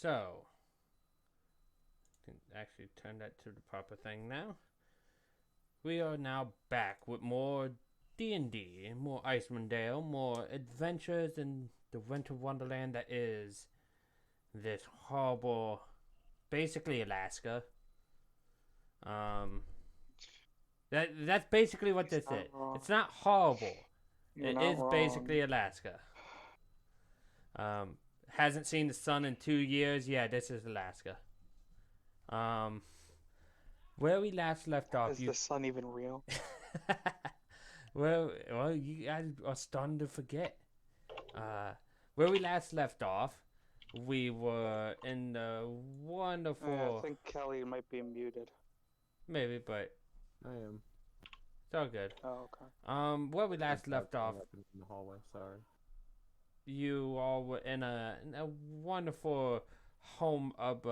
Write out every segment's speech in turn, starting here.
So, can actually turn that to the proper thing now. We are now back with more D&D, more Icewind Dale, more adventures in the winter wonderland that is this horrible, basically Alaska. Um, that's basically what He's this not is. wrong. It's not horrible. You're It not is wrong. basically Alaska. Um, hasn't seen the sun in 2 years. Yeah, this is Alaska. Um, where we last left off, Is you the sun even real? well, you guys are starting to forget. Uh, where we last left off, we were in the I wonderful, think Kelly might be muted. maybe, but I am. it's all good. Oh, okay. Where we My last cat left off, happened in the hallway. Sorry. you all were in a wonderful home of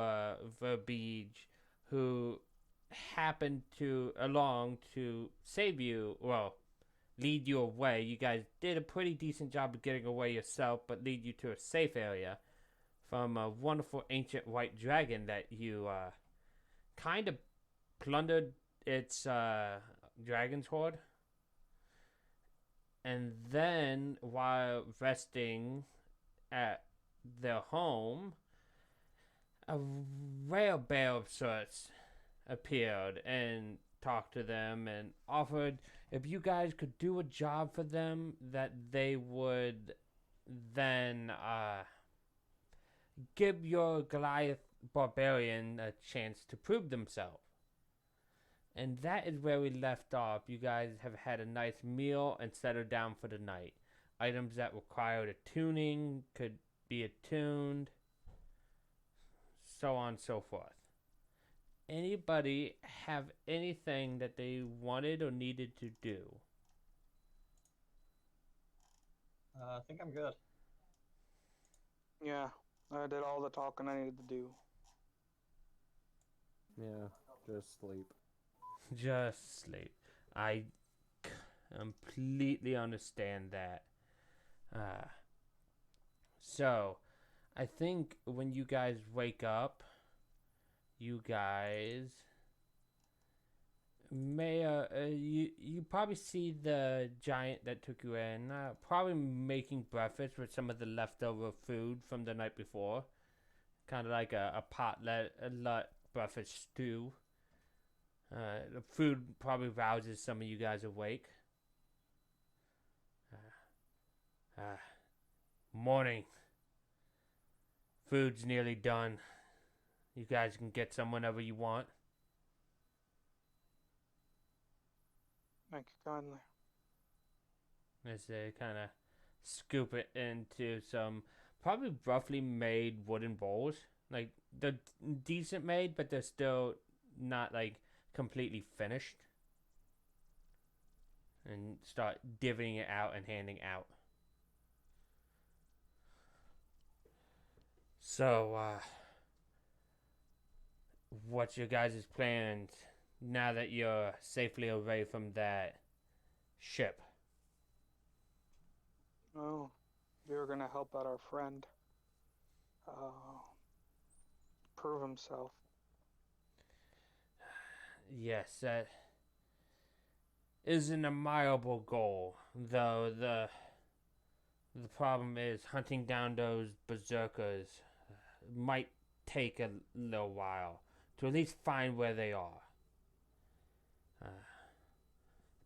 Verbeege, who happened to along to save you. Well, lead you away. You guys did a pretty decent job of getting away yourself, but lead you to a safe area from a wonderful ancient white dragon that you kind of plundered its dragon's hoard. And then, while resting at their home, a rare bear of sorts appeared and talked to them and offered if you guys could do a job for them that they would then give your Goliath barbarian a chance to prove themselves. And that is where we left off. You guys have had a nice meal and settled down for the night. Items that required attuning could be attuned, so on and so forth. Anybody have anything that they wanted or needed to do? I think I'm good. Yeah, I did all the talking I needed to do. Yeah, just sleep. Just sleep. I completely understand that. Uh, so, I think when you guys wake up, you guys may you probably see the giant that took you in, probably making breakfast with some of the leftover food from the night before, kind of like a potluck breakfast stew. The food probably rouses some of you guys awake. Uh, Morning. Food's nearly done. You guys can get some whenever you want. Thank you kindly. As they kind of scoop it into some probably roughly made wooden bowls. Like, they're decent made, but they're still not like completely finished. And start divvying it out and handing out. So, what's your guys' plans now that you're safely away from that ship? Oh, we were gonna help out our friend. Prove himself. Yes, that is an admirable goal, though the problem is hunting down those berserkers might take a little while to at least find where they are. Uh,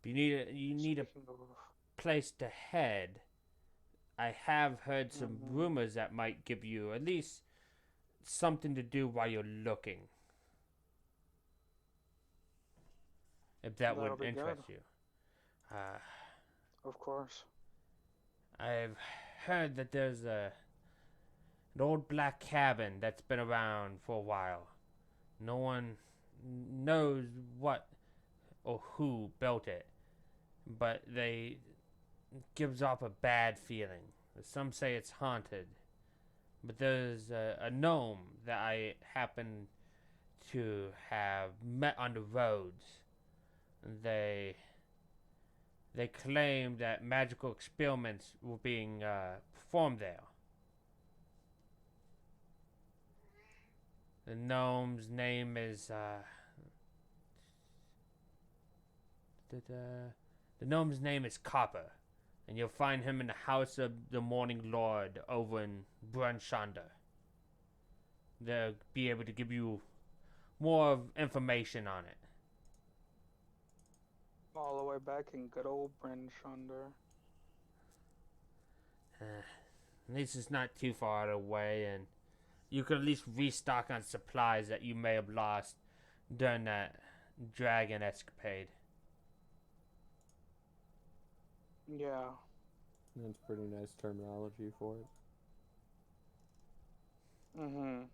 you need a Speaking of, place to head. I have heard some mm-hmm. rumors that might give you at least something to do while you're looking. If that would That'll be good. interest you. Uh, Of course. I've heard that there's an old black cabin that's been around for a while. No one knows what or who built it, but they gives off a bad feeling. Some say it's haunted, but there's a gnome that I happen to have met on the roads. They they claim that magical experiments were being performed there. The gnome's name is the gnome's name is Copper, and you'll find him in the house of the Morning Lord over in Brunshanda. They'll be able to give you more information on it. All the way back in good old Bryn Shunder. At least it's not too far away, and you could at least restock on supplies that you may have lost during that dragon escapade. Yeah. That's pretty nice terminology for it. Mm-hmm.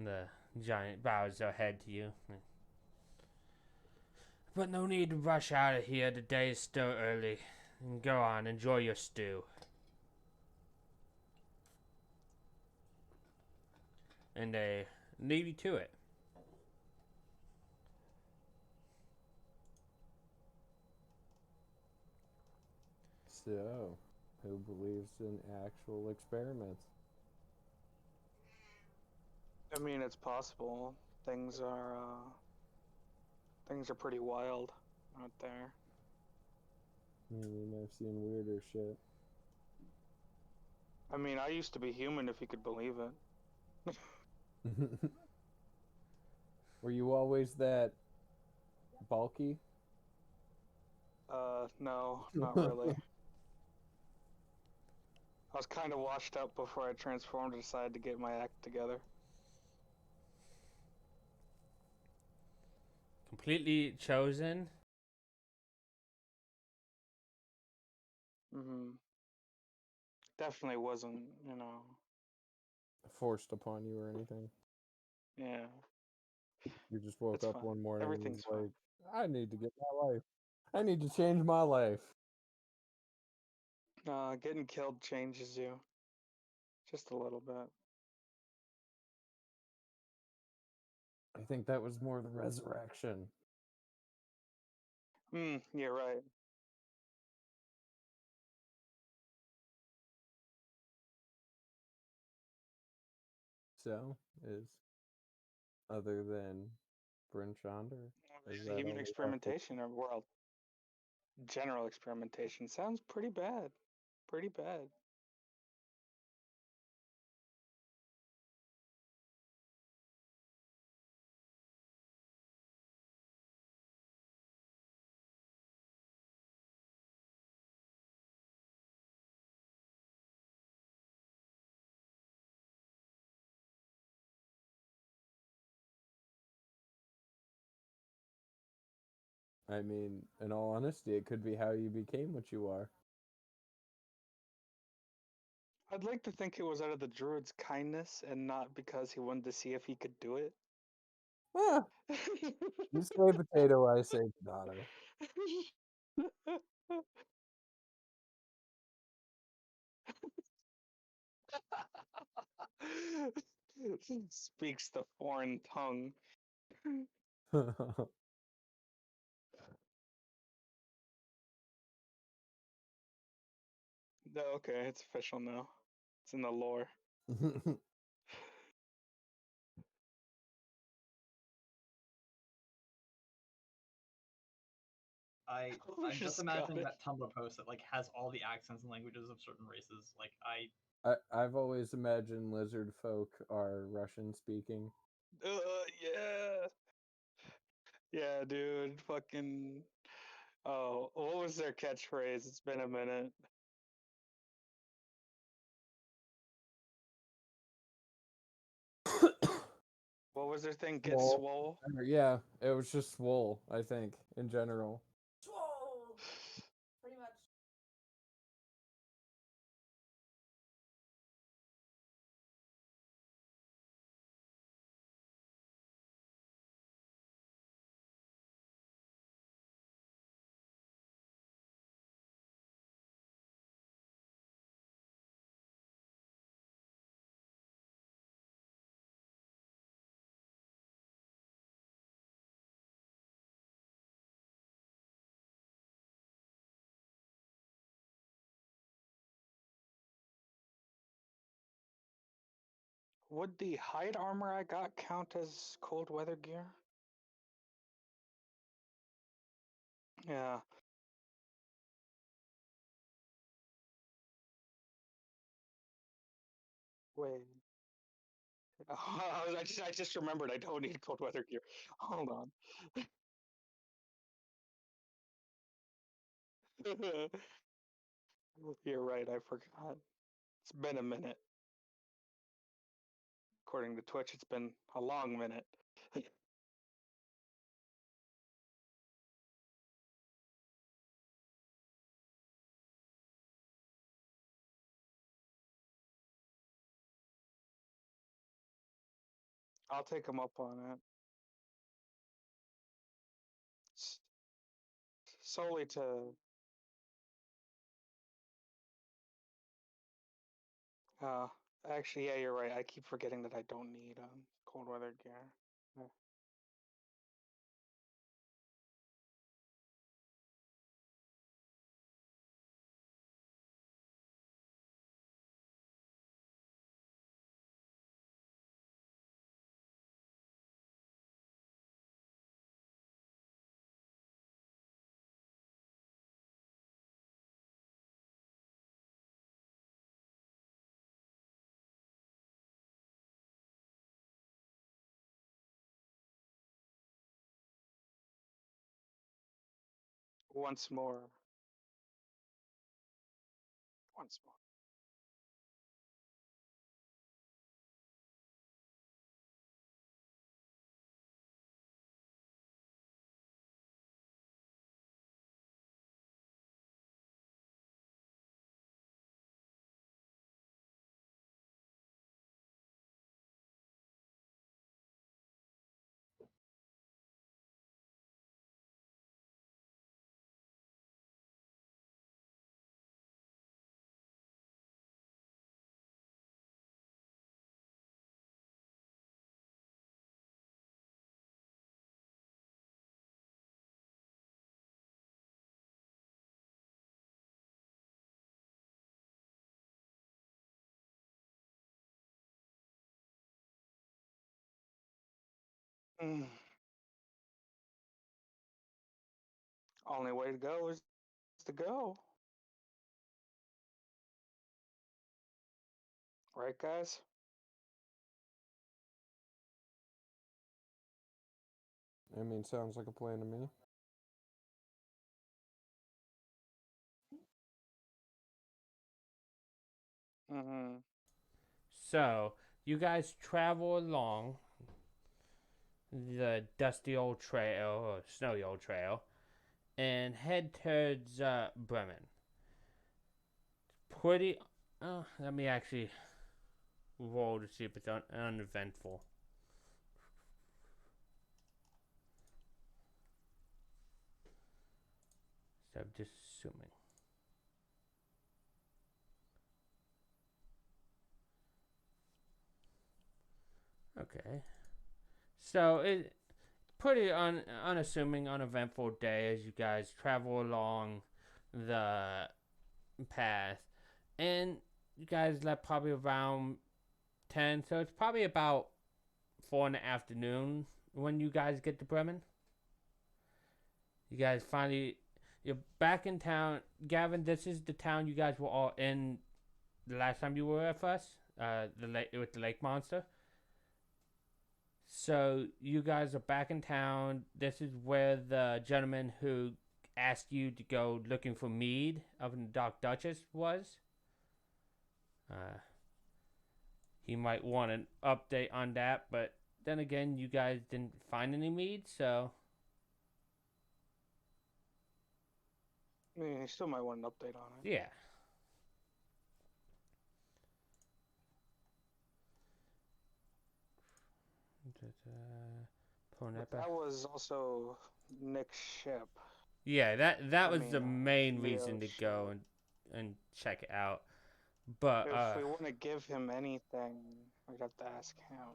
The giant bows their head to you. But no need to rush out of here. The day is still early. Go on, enjoy your stew. And they leave you to it. So, who believes in actual experiments? I mean, it's possible. Things are pretty wild out there. I mean, I've seen weirder shit. I mean, I used to be human, if you could believe it. Were you always that bulky? No, not really. I was kind of washed up before I transformed and decided to get my act together. Completely chosen. Mm-hmm. Definitely wasn't, you know. Forced upon you or anything? Yeah, You just woke it's up fine. one morning and was Everything's fine. like, I need to get my life. I need to change my life. Getting killed changes you. Just a little bit. I think that was more the resurrection. Yeah, right. So, is other than Bryn Shonder? Is that Human only experimentation, or world general experimentation, sounds pretty bad. Pretty bad. I mean, in all honesty, it could be how you became what you are. I'd like to think it was out of the druid's kindness and not because he wanted to see if he could do it. Ah, you say potato, I say potato. Speaks the foreign tongue. No, okay, it's official now. It's in the lore. I'm just Just got imagining it. that Tumblr post that like has all the accents and languages of certain races. Like I've always imagined lizard folk are Russian speaking. Yeah. Yeah, dude. Fucking. Oh, what was their catchphrase? It's been a minute. What was their thing? Get Swole. swole? Yeah, it was just swole, I think, in general. Pretty much. Would the hide armor I got count as cold weather gear? Yeah. Wait. I just remembered I don't need cold weather gear. Hold on. You're right, I forgot. It's been a minute. According to Twitch, it's been a long minute. I'll take him up on it. Solely to uh actually, yeah, you're right. I keep forgetting that I don't need cold weather gear. Yeah. Once more. Once more. Mm. Only way to go is to go. Right, guys? I mean, sounds like a plan to me. Mm-hmm. So, you guys travel along the dusty old trail, or snowy old trail, and head towards Bremen. Pretty. Let me actually roll to see if it's uneventful. So I'm just assuming. Okay. So it pretty unassuming, uneventful day as you guys travel along the path, and you guys left probably around 10. So it's probably about 4 in the afternoon when you guys get to Bremen. You guys finally, you're back in town. Gavin, this is the town you guys were all in the last time you were with us. The lake with the lake monster. So you guys are back in town. This is where the gentleman who asked you to go looking for mead of the Dark Duchess was. He might want an update on that, but then again, you guys didn't find any mead, so I mean, you still might want an update on it. yeah. Pulling that back. That was also Nick's ship. Yeah, that was the main Leo's reason to ship. go and check it out. But If we want to give him anything, we'd have to ask him.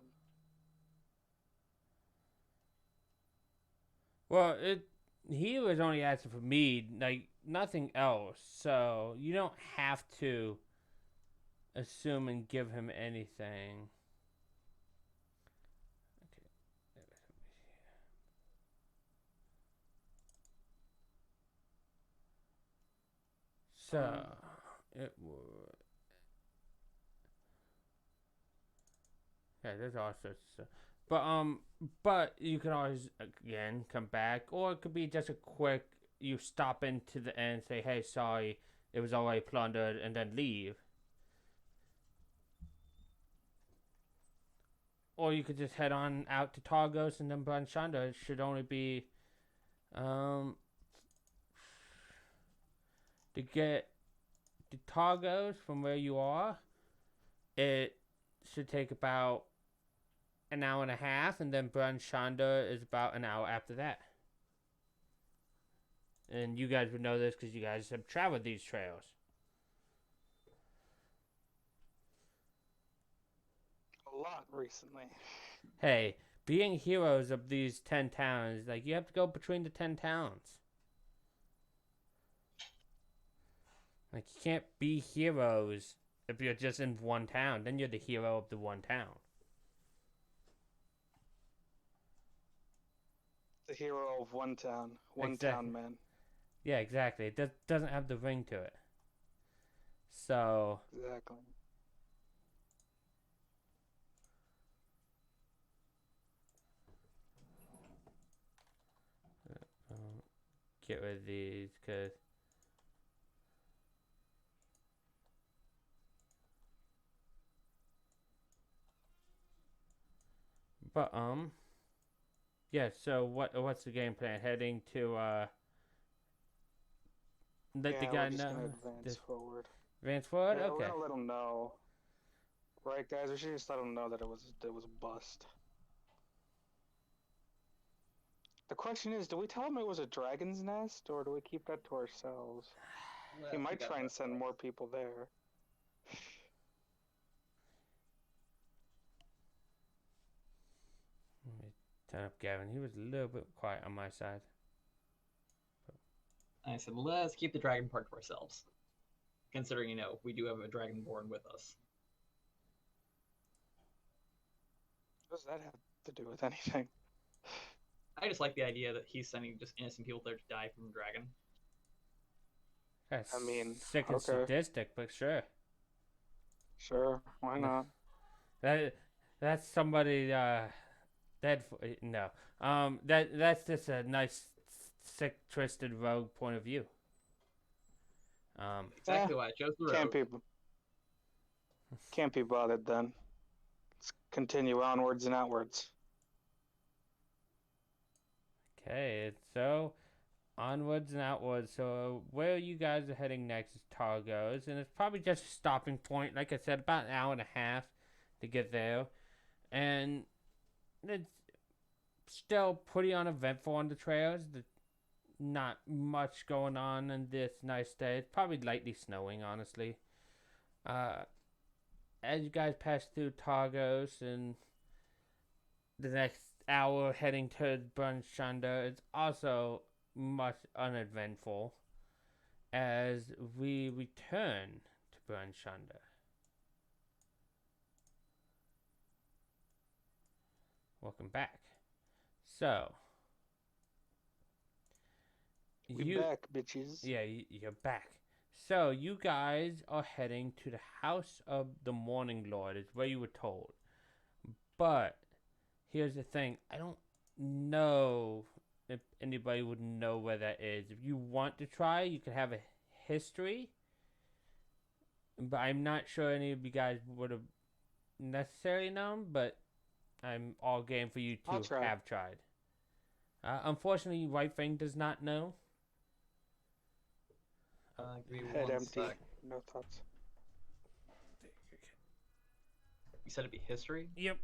well, he was only asking for mead, like nothing else. So you don't have to assume and give him anything. So it would. Yeah, there's all sorts of stuff. But you can always again come back, or it could be just a quick. You stop into the end, say, "Hey, sorry, it was already plundered," and then leave. Or you could just head on out to Targos and then Branchanda. It should only be, to get to Targos from where you are. It should take about an hour and a half, and then Branchanda is about an hour after that. And you guys would know this because you guys have traveled these trails. A lot recently. Hey, being heroes of these 10 towns, like, you have to go between the 10 towns. Like, you can't be heroes if you're just in one town. Then you're the hero of the one town. The hero of one town. One Exactly. town man. Yeah, exactly. It doesn't have the ring to it. So, Exactly. get rid of these, because... But, yeah, so what's the game plan? Heading to, let the Yeah, guy we're just know? gonna advance forward. Advance forward? Yeah, we're Okay. gonna let him know. Right, guys? We should just let him know that it was a bust. The question is, do we tell him it was a dragon's nest, or do we keep that to ourselves? He might try and send more people there. Let me turn up Gavin. He was a little bit quiet on my side. I said, let's keep the dragon part to ourselves. Considering, you know, we do have a dragonborn with us. What does that have to do with anything? I just like the idea that he's sending just innocent people there to die from a dragon. That's I mean, sick and okay. sadistic, but sure. Sure, why not? That's somebody dead for no. That's just a nice sick twisted rogue point of view. Exactly why I chose the road. Can't be bothered then. Let's continue onwards and outwards. Okay, so onwards and outwards. So where you guys are heading next is Targos, and it's probably just a stopping point. Like I said, about an hour and a half to get there, and it's still pretty uneventful on the trails. Not much going on in this nice day. It's probably lightly snowing, honestly. As you guys pass through Targos and the next hour heading to Branchanda, it's also much uneventful as we return to Branchanda. Welcome back. So, We back, bitches. Yeah, you're back. So, you guys are heading to the House of the Morning Lord, is where you were told. But, here's the thing. I don't know if anybody would know where that is. If you want to try, you can have a history. But I'm not sure any of you guys would have necessarily known, but I'm all game for you to have tried. Unfortunately, White Fang does not know. Give me Head one empty. sec. No thoughts. You said it'd be history? Yep.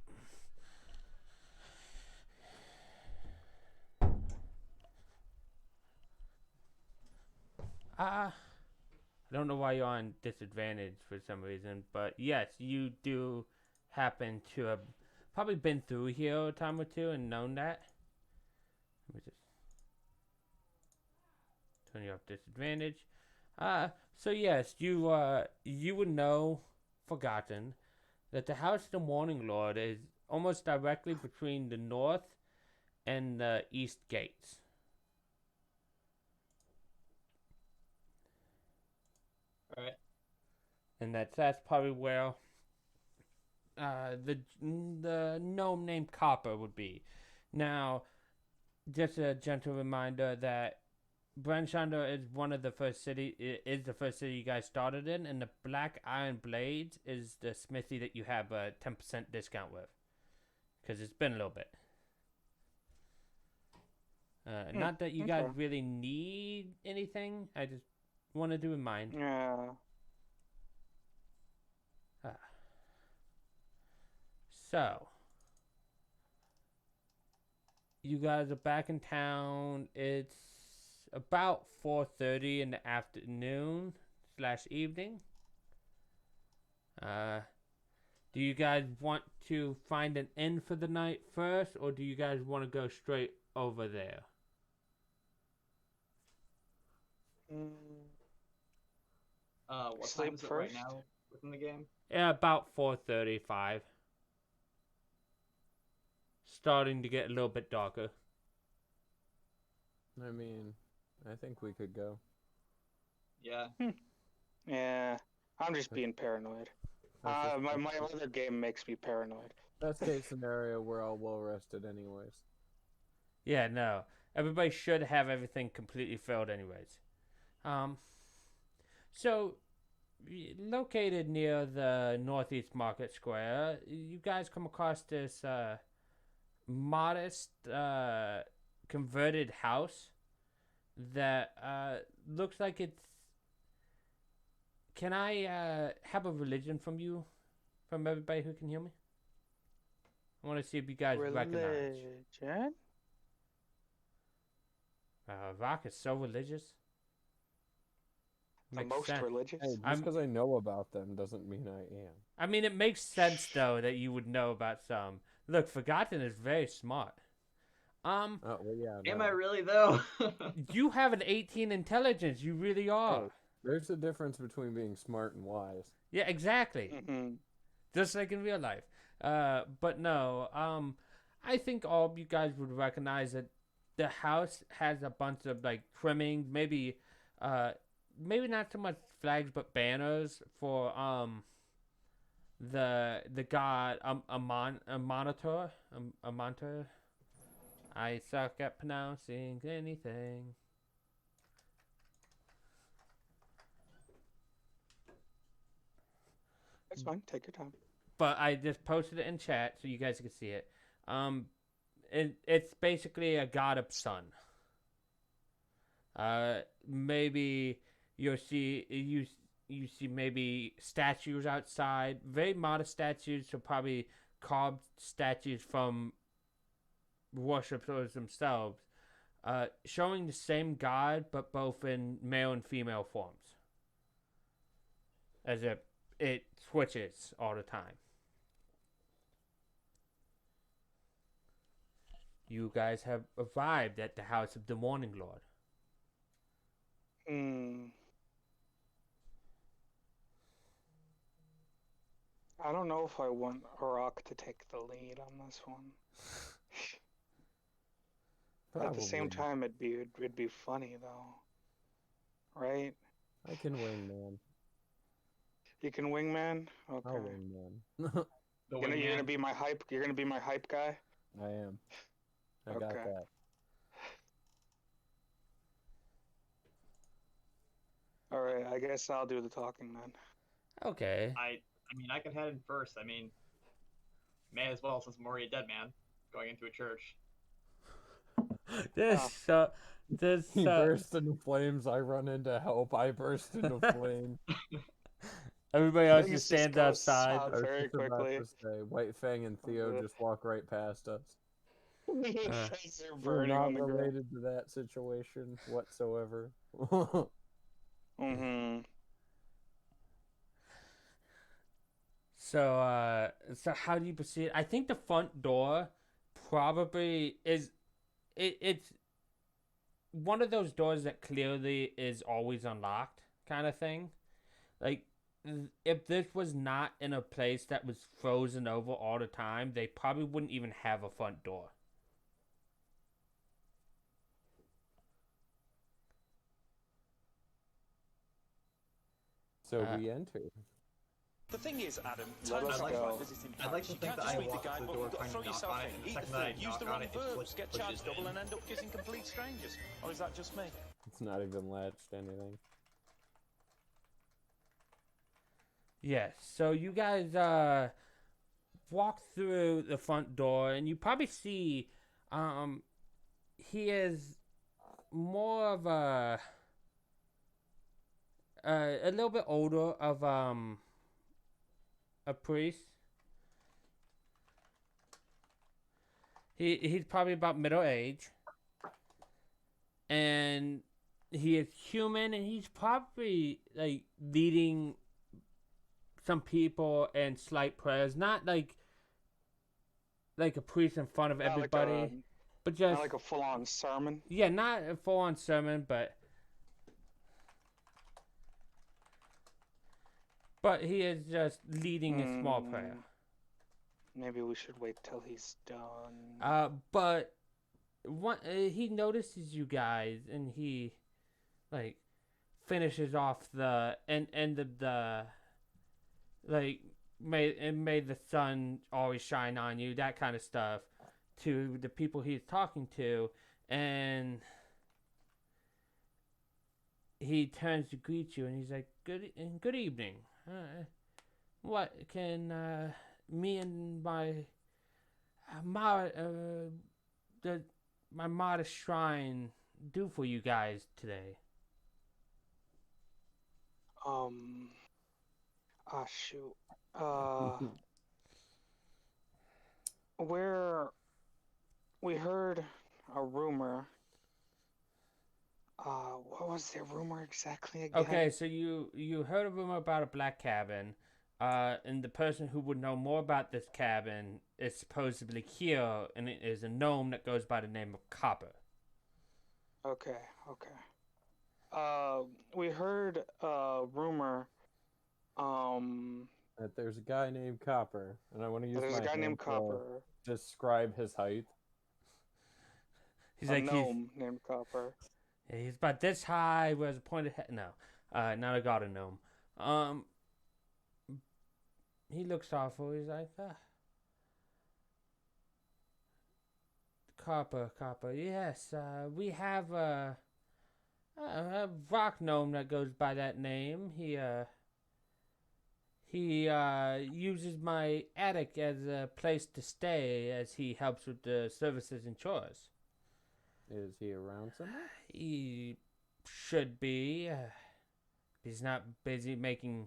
I don't know why you're on disadvantage for some reason, but yes, you do happen to have probably been through here a time or two and known that. Let me just turn you off disadvantage. So yes, you would know, forgotten, that the House of the Morning Lord is almost directly between the north and the east gates. and that's probably where the gnome named Copper would be. Now, just a gentle reminder that Branchander is one of the first city is the first city you guys started in, and the Black Iron Blades is the smithy that you have a 10% discount with, because it's been a little bit. Not that you guys okay. really need anything. I just wanted to remind. Yeah. So, you guys are back in town. It's about 4:30 in the afternoon / evening. Do you guys want to find an inn for the night first, or do you guys want to go straight over there? Mm, What Sleep time is it right first? now within the game? Yeah, about 4:35. Starting to get a little bit darker. I mean, I think we could go. Yeah. Yeah. I'm just being paranoid. That's just My other game makes me paranoid. best case scenario. We're all well rested, anyways. Yeah, no. Everybody should have everything completely filled anyways. So located near the Northeast Market Square, you guys come across this modest converted house that looks like it's. Can I have a religion from you, from everybody who can hear me? I want to see if you guys recognize. Religion? Rock is so religious. The Makes most sense. religious? Hey, just because I know about them doesn't mean I am. I mean, it makes sense though that you would know about some. Look, Forgotten is very smart. Oh, well, yeah. Am no. I really though? You have an 18 intelligence. You really are. Hey, there's a difference between being smart and wise. Yeah, exactly. Mm-hmm. Just like in real life. But no. I think all of you guys would recognize that the house has a bunch of like trimmings, maybe not so much flags but banners for the god Amontor. I suck at pronouncing anything. That's fine. Take your time. But I just posted it in chat so you guys can see it. It's basically a god of sun. Maybe you see maybe statues outside, very modest statues, so probably carved statues from worshippers themselves, showing the same god but both in male and female forms, as if it switches all the time. You guys have arrived at the house of the Morning Lord. I don't know if I want Rock to take the lead on this one. But at the same Probably. time, it'd be funny though, right? I can wing, man. You can wingman. Okay. I'll wing, man. The You're gonna wingman. be my hype. You're gonna be my hype guy. I am. I got Okay. that. All right. I guess I'll do the talking then. Okay. I mean, I can head in first. I mean, may as well since I'm already a dead man going into a church. This He bursts into flames. I run into help. I burst into flames. Everybody else Things just just stands go outside. south. I was Very just about quickly. to say, White Fang and Theo just walk right past us. As they're We're burning not on the ground. related to that situation whatsoever. Mm-hmm. So how do you proceed? I think the front door probably is it's one of those doors that clearly is always unlocked kind of thing. Like if this was not in a place that was frozen over all the time, they probably wouldn't even have a front door. So we enter. The thing is, Adam, Let times us like go. visiting I'd like Paris, to you think can't that just I read the walk up to guidebook, the door you've got to trying throw to knock yourself on it, in. and the Eat the second that I food, use knock the on wrong it, verbs, get pushes charged double in. and end up kissing complete strangers. Or is that just me? It's not even latched anything. Yes. So you guys walk through the front door, and you probably see he is more of a little bit older of a priest. He's probably about middle age, and he is human, and he's probably like leading some people in slight prayers, not like a priest in front of Not everybody, but Not just like a full-on sermon. yeah, not a full-on sermon, but he is just leading a small prayer. Maybe we should wait till he's done. But he notices you guys, and he like finishes off the end of the like may the sun always shine on you, that kind of stuff, to the people he's talking to, and he turns to greet you, and he's like, good evening. What can me and my my modest shrine do for you guys today? Shoot. We heard a rumor. What was the rumor exactly again? Okay, so you heard a rumor about a black cabin, and the person who would know more about this cabin is supposedly here, and it is a gnome that goes by the name of Copper. Okay. We heard a rumor, That there's a guy named Copper, and I want to use there's my a guy hand named to Copper. describe his height. He's A like gnome named Copper. he's about this high, wears a pointed head. No, not a god gnome. He looks awful. He's like, Copper. Yes, we have a rock gnome that goes by that name. He uses my attic as a place to stay, as he helps with the services and chores. Is he around somewhere? He should be. He's not busy making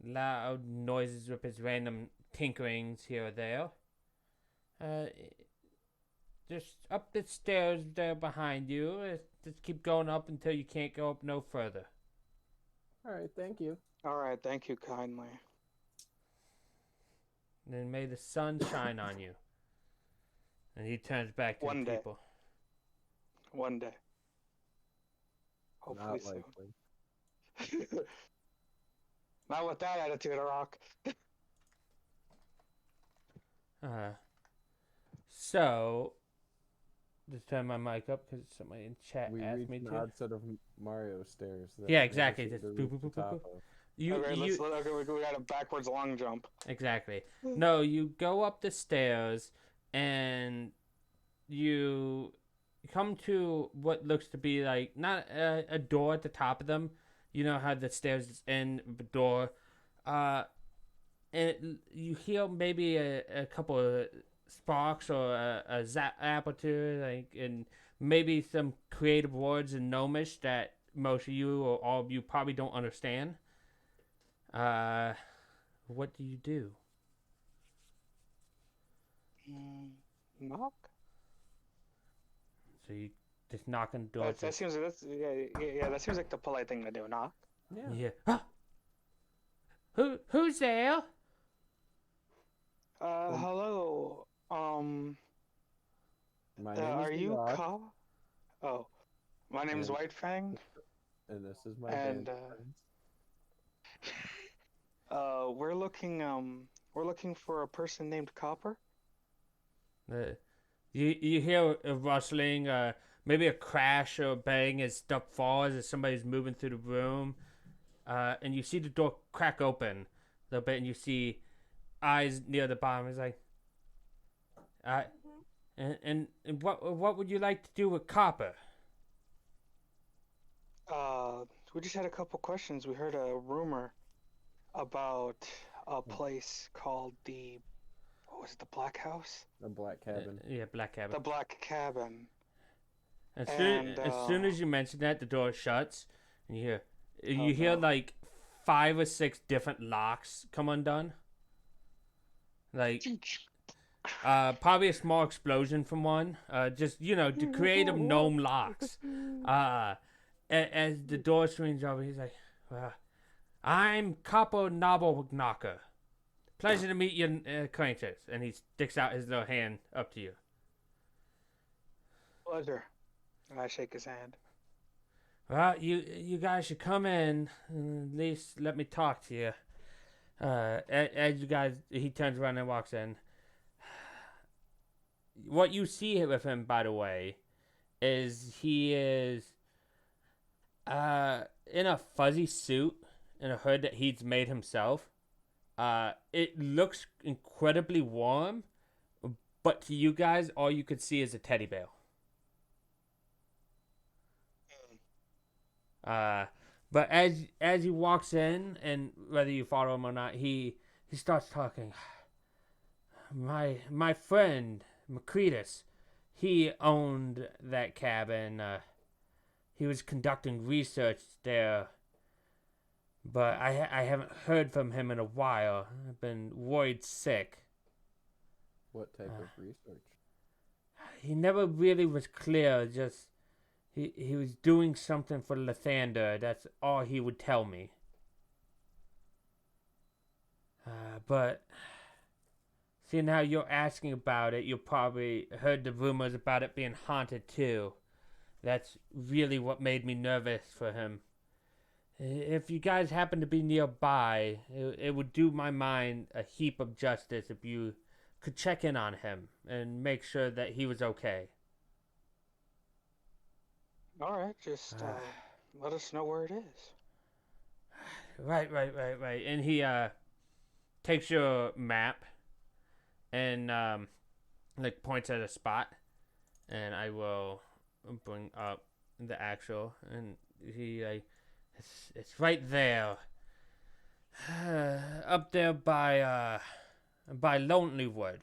loud noises with his random tinkerings here or there. Just up the stairs there behind you. Just keep going up until you can't go up no further. Alright, thank you. All right, thank you kindly. And then may the sun shine on you. And he turns back to One the day. people. One day. Hopefully Not soon. likely. Not with that attitude, Rock. So, just turn my mic up because somebody in chat We asked reached me an to. odd set of Mario stairs. That Yeah, we exactly, never just seem to boop, reach boop, the boop, boop, top boop. of. Okay, we got a backwards long jump. Exactly. No, you go up the stairs and you come to what looks to be like not a door at the top of them. You know how the stairs end with a door. You hear maybe a couple of sparks or a zap or two, like, and maybe some creative words in Gnomish that most of you or all of you probably don't understand. What do you do? Knock? So you just knock on the door. That seems that seems like the polite thing to do. Knock. Yeah. Huh? Who's there? Hello. My name Are is you Rock, Ka? Oh, my name's And- White Fang. and this is my and, band of friends. We're looking for a person named Copper. You hear a rustling, maybe a crash or a bang as stuff falls as somebody's moving through the room, and you see the door crack open. little bit, and you see eyes near the bottom. It's like, and what would you like to do with copper? We just had a couple questions. We heard a rumor about a place called what was it, the Black House? The Black Cabin. Yeah, Black Cabin. The Black Cabin. As And, soon as you mention that, the door shuts, and you hear no. like 5 or 6 different locks come undone. Like, probably a small explosion from one. Just, to create them gnome locks. As the door swings over, he's like, I'm Capo Nabo Knocker. Pleasure to meet you, acquaintance. And he sticks out his little hand up to you. Pleasure. And I shake his hand. Well, you guys should come in and at least let me talk to you. As you guys, he turns around and walks in. What you see with him, by the way, is he is in a fuzzy suit and a hood that he's made himself. It looks incredibly warm, but to you guys, all you could see is a teddy bear. But as he walks in, and whether you follow him or not, he starts talking. My friend Macretus, he owned that cabin. He was conducting research there, but I haven't heard from him in a while. I've been worried sick. What type of research? He never really was clear. Just he was doing something for Lathander. That's all he would tell me. But seeing how you're asking about it, you probably heard the rumors about it being haunted too. That's really what made me nervous for him. If you guys happen to be nearby, it would do my mind a heap of justice if you could check in on him and make sure that he was okay. All right, just let us know where it is. Right. And he takes your map and points at a spot, and I will bring up the actual, and he it's right there, up there by Lonelywood.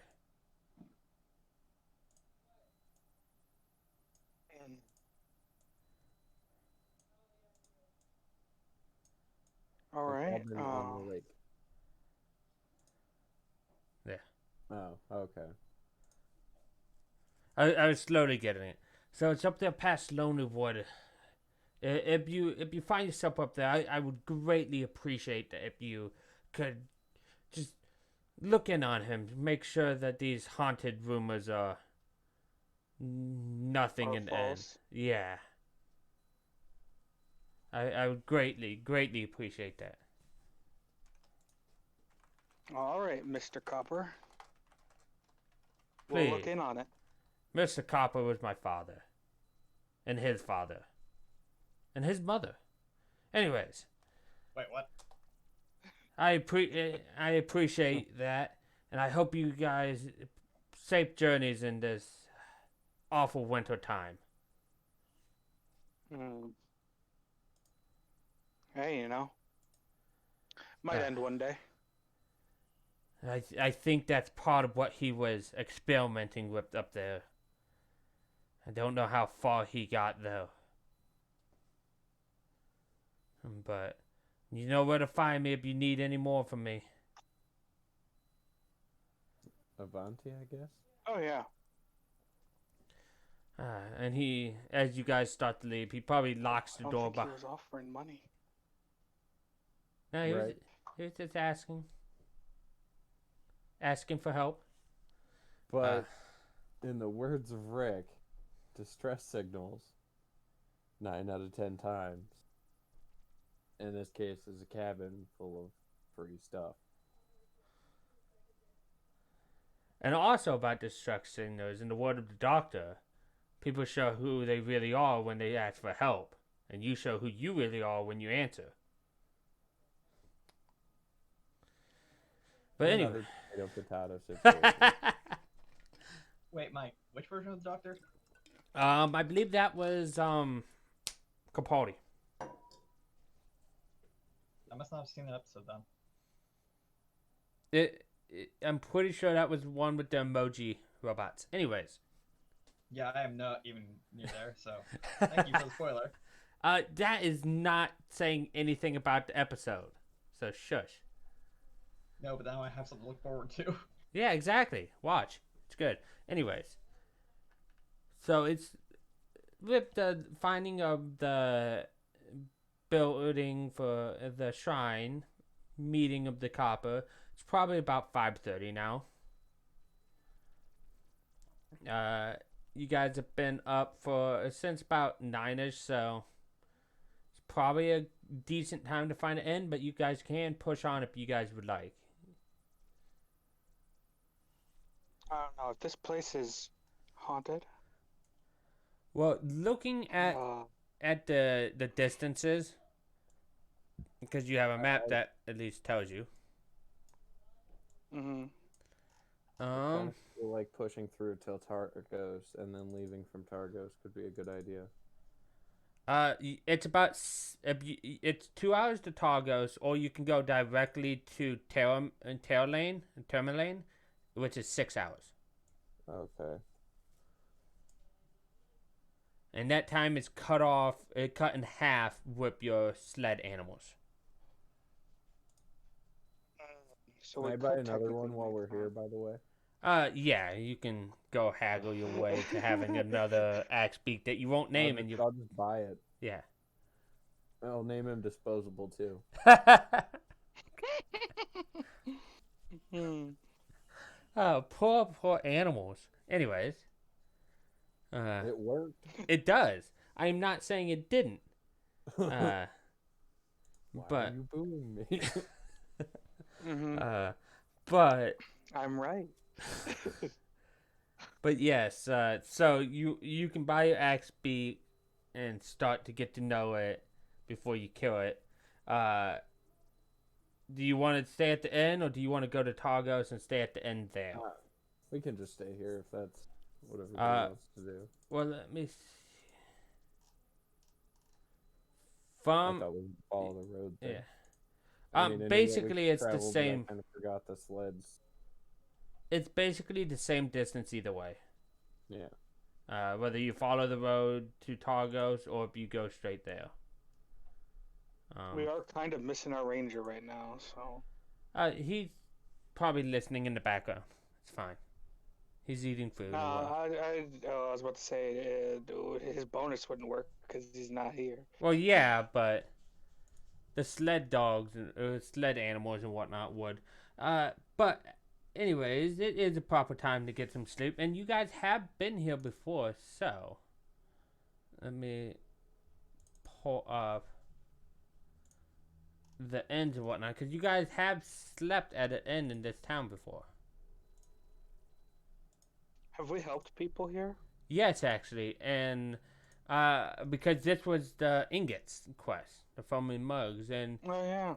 All right. Cabin on the lake. There. Oh, okay. I was slowly getting it. So it's up there past Lonelywood. If you find yourself up there, I would greatly appreciate that if you could just look in on him, make sure that these haunted rumors are nothing in the end. False. Yeah. I would greatly appreciate that. All right, Mr. Copper. We'll look Please. in on it. Mr. Copper was my father. And his father. And his mother. Anyways. Wait, what? I appreciate that. And I hope you guys safe journeys in this awful winter time. Hey, might end one day. I think that's part of what he was experimenting with up there. I don't know how far he got, though. But you know where to find me if you need any more from me. Avanti, I guess? Oh, yeah. And he, as you guys start to leave, he probably locks the I don't door think behind. he was offering money. No, he Right. was just asking for help. But in the words of Rick, distress signals 9 out of 10 times. In this case, is a cabin full of free stuff. And also about distress signals, in the word of the doctor, people show who they really are when they ask for help, and you show who you really are when you answer. But anyway. Another potato situation. Wait, Mike, which version of the Doctor? I believe that was Capaldi. I must not have seen that episode then. I'm pretty sure that was one with the emoji robots. Anyways. Yeah, I am not even near there, so thank you for the spoiler. That is not saying anything about the episode. So shush. No, but now I have something to look forward to. Yeah, exactly. Watch. It's good. Anyways. So it's with the finding of the building for the shrine, meeting of the copper. It's probably about 5:30 now. You guys have been up since about 9ish, so it's probably a decent time to find an end, but you guys can push on if you guys would like. I don't know if this place is haunted. Well, looking at the distances, because you have a map that at least tells you. Mm-hmm. I feel like pushing through till Targos and then leaving from Targos could be a good idea. It's about it's 2 hours to Targos, or you can go directly to Termalane, which is 6 hours. Okay. And that time is cut in half with your sled animals. So Can I we buy could another one technically while make we're it here, haunted. by the way? Yeah, you can go haggle your way to having another axe beak that you won't name, and I'll just buy it. yeah. I'll name him Disposable too. Oh, poor animals. Anyways, It worked. it does. I'm not saying it didn't. Why But are you booing me? Mm-hmm. But I'm right. but yes. So you can buy your axe beak and start to get to know it before you kill it. Do you want to stay at the end, or do you want to go to Targos and stay at the end there? We can just stay here if that's what everybody wants to do. Well, let me see. I thought we'd follow the road thing. Yeah. I mean, Basically, it's the traveled, but same. I kind of forgot the sleds. It's basically the same distance either way. Yeah. Whether you follow the road to Targos or if you go straight there. We are kind of missing our ranger right now, so. He's probably listening in the background. It's fine. He's eating food. I was about to say, his bonus wouldn't work because he's not here. Well, yeah, but the sled dogs, sled animals and whatnot would. But anyways, it is a proper time to get some sleep, and you guys have been here before, so let me pull up the ends and whatnot, because you guys have slept at an inn in this town before. Have we helped people here? Yes, actually, and because this was the ingots quest, the foaming mugs, and Oh yeah.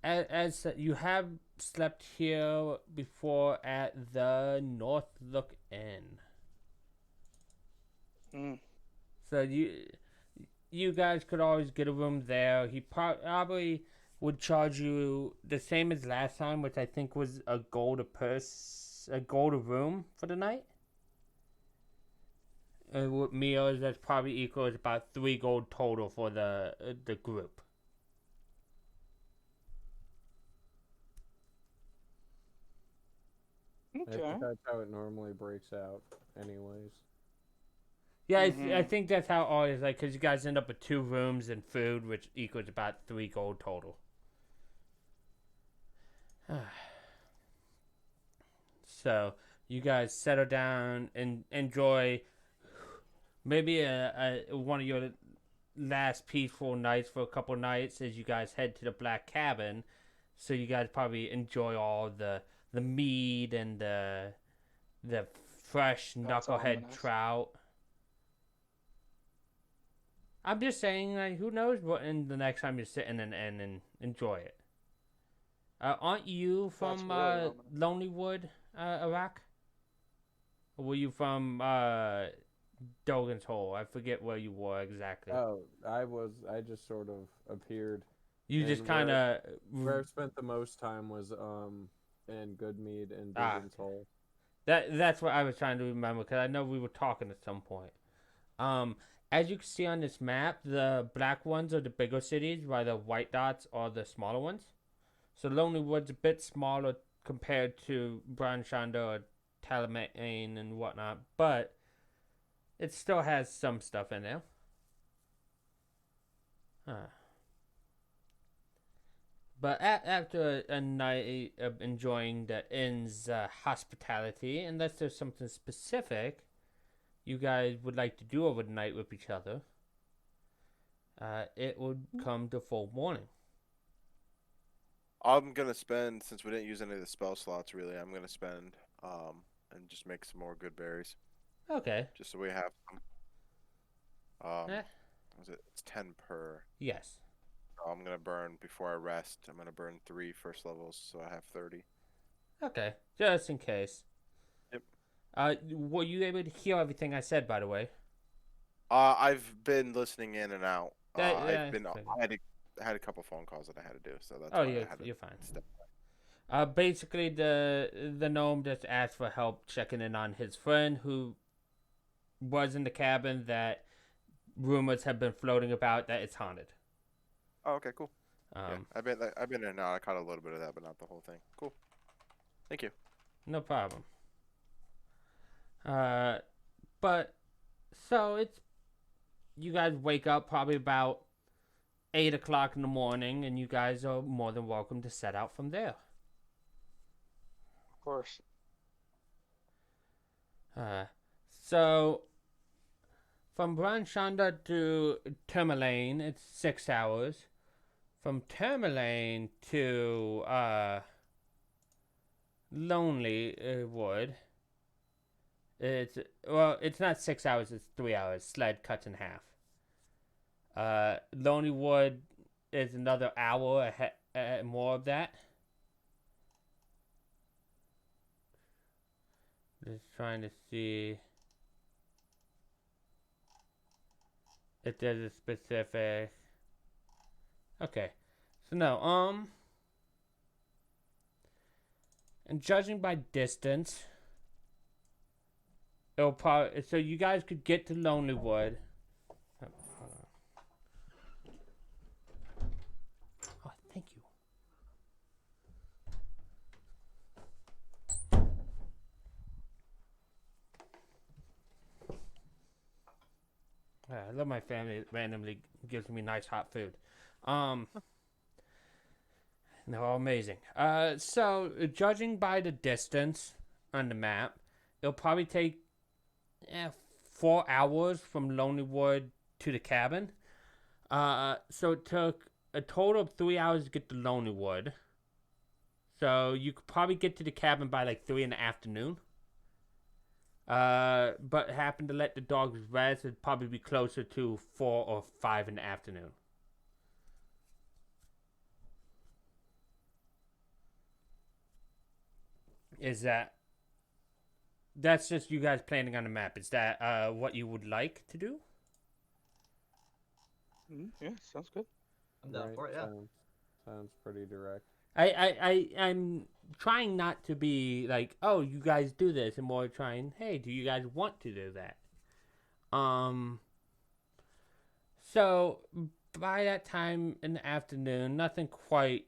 as you have slept here before at the North Look Inn. Mm. So you guys could always get a room there. He probably would charge you the same as last time, which I think was a gold a room for the night. And with meals, that's probably equals about 3 gold total for the group. Okay. That's how it normally breaks out, anyways. Yeah, I think that's how it always like, because you guys end up with 2 rooms and food, which equals about 3 gold total. So you guys settle down and enjoy maybe one of your last peaceful nights for a couple nights as you guys head to the Black Cabin. So you guys probably enjoy all the mead and the fresh knucklehead trout. I'm just saying, like, who knows what in the next time you're sitting and enjoy it. Aren't you That's from really ominous. Lonelywood, Iraq? Or were you from Dogan's Hole? I forget where you were exactly. Oh, I just sort of appeared. You and just kind of. Where I spent the most time was in Goodmead and Ah. Diggins Hole. That's what I was trying to remember because I know we were talking at some point. As you can see on this map, the black ones are the bigger cities, while the white dots are the smaller ones. So Lonelywood's a bit smaller compared to Brown Shanda or Talamane and whatnot, but it still has some stuff in there. But after a night of enjoying the inn's hospitality, unless there's something specific you guys would like to do over the night with each other, it would come to full morning. I'm gonna spend, since we didn't use any of the spell slots, really, I'm gonna spend and just make some more good berries, Okay. just so we have them. Eh. It's 10 per. Yes. So I'm gonna burn before I rest. I'm gonna burn 3 first levels, so I have 30. Okay. Just in case. Yep. Were you able to hear everything I said, by the way? I've been listening in and out. I had a couple phone calls that I had to do, so that's why I had to you're fine. step. Basically, the gnome just asked for help checking in on his friend who was in the cabin that rumors have been floating about that it's haunted. Oh, okay, cool. Yeah, I've been in and out. I caught a little bit of that, but not the whole thing. Cool. Thank you. No problem. But so it's you guys wake up probably about 8 o'clock in the morning, and you guys are more than welcome to set out from there. Of course. So from Branshanda to Tourmaline, it's 6 hours. From Tourmaline to Lonelywood, it's not 6 hours. It's 3 hours. Sled cuts in half. Lonelywood is another hour more of that. Just trying to see if there's a specific. Okay, so no, and judging by distance, it'll probably so you guys could get to Lonelywood. Oh, thank you. I love my family that randomly gives me nice hot food. They're all amazing. So judging by the distance on the map, it'll probably take 4 hours from Lonelywood to the cabin. So it took a total of 3 hours to get to Lonelywood. So you could probably get to the cabin by like 3 in the afternoon. But happen to let the dogs rest, it'd probably be closer to 4 or 5 in the afternoon. That's just you guys planning on the map? Is that what you would like to do? Yeah, sounds good. I'm down for it, yeah. Sounds pretty direct. I'm trying not to be like, oh, you guys do this, and more trying, hey, do you guys want to do that? So by that time in the afternoon, nothing quite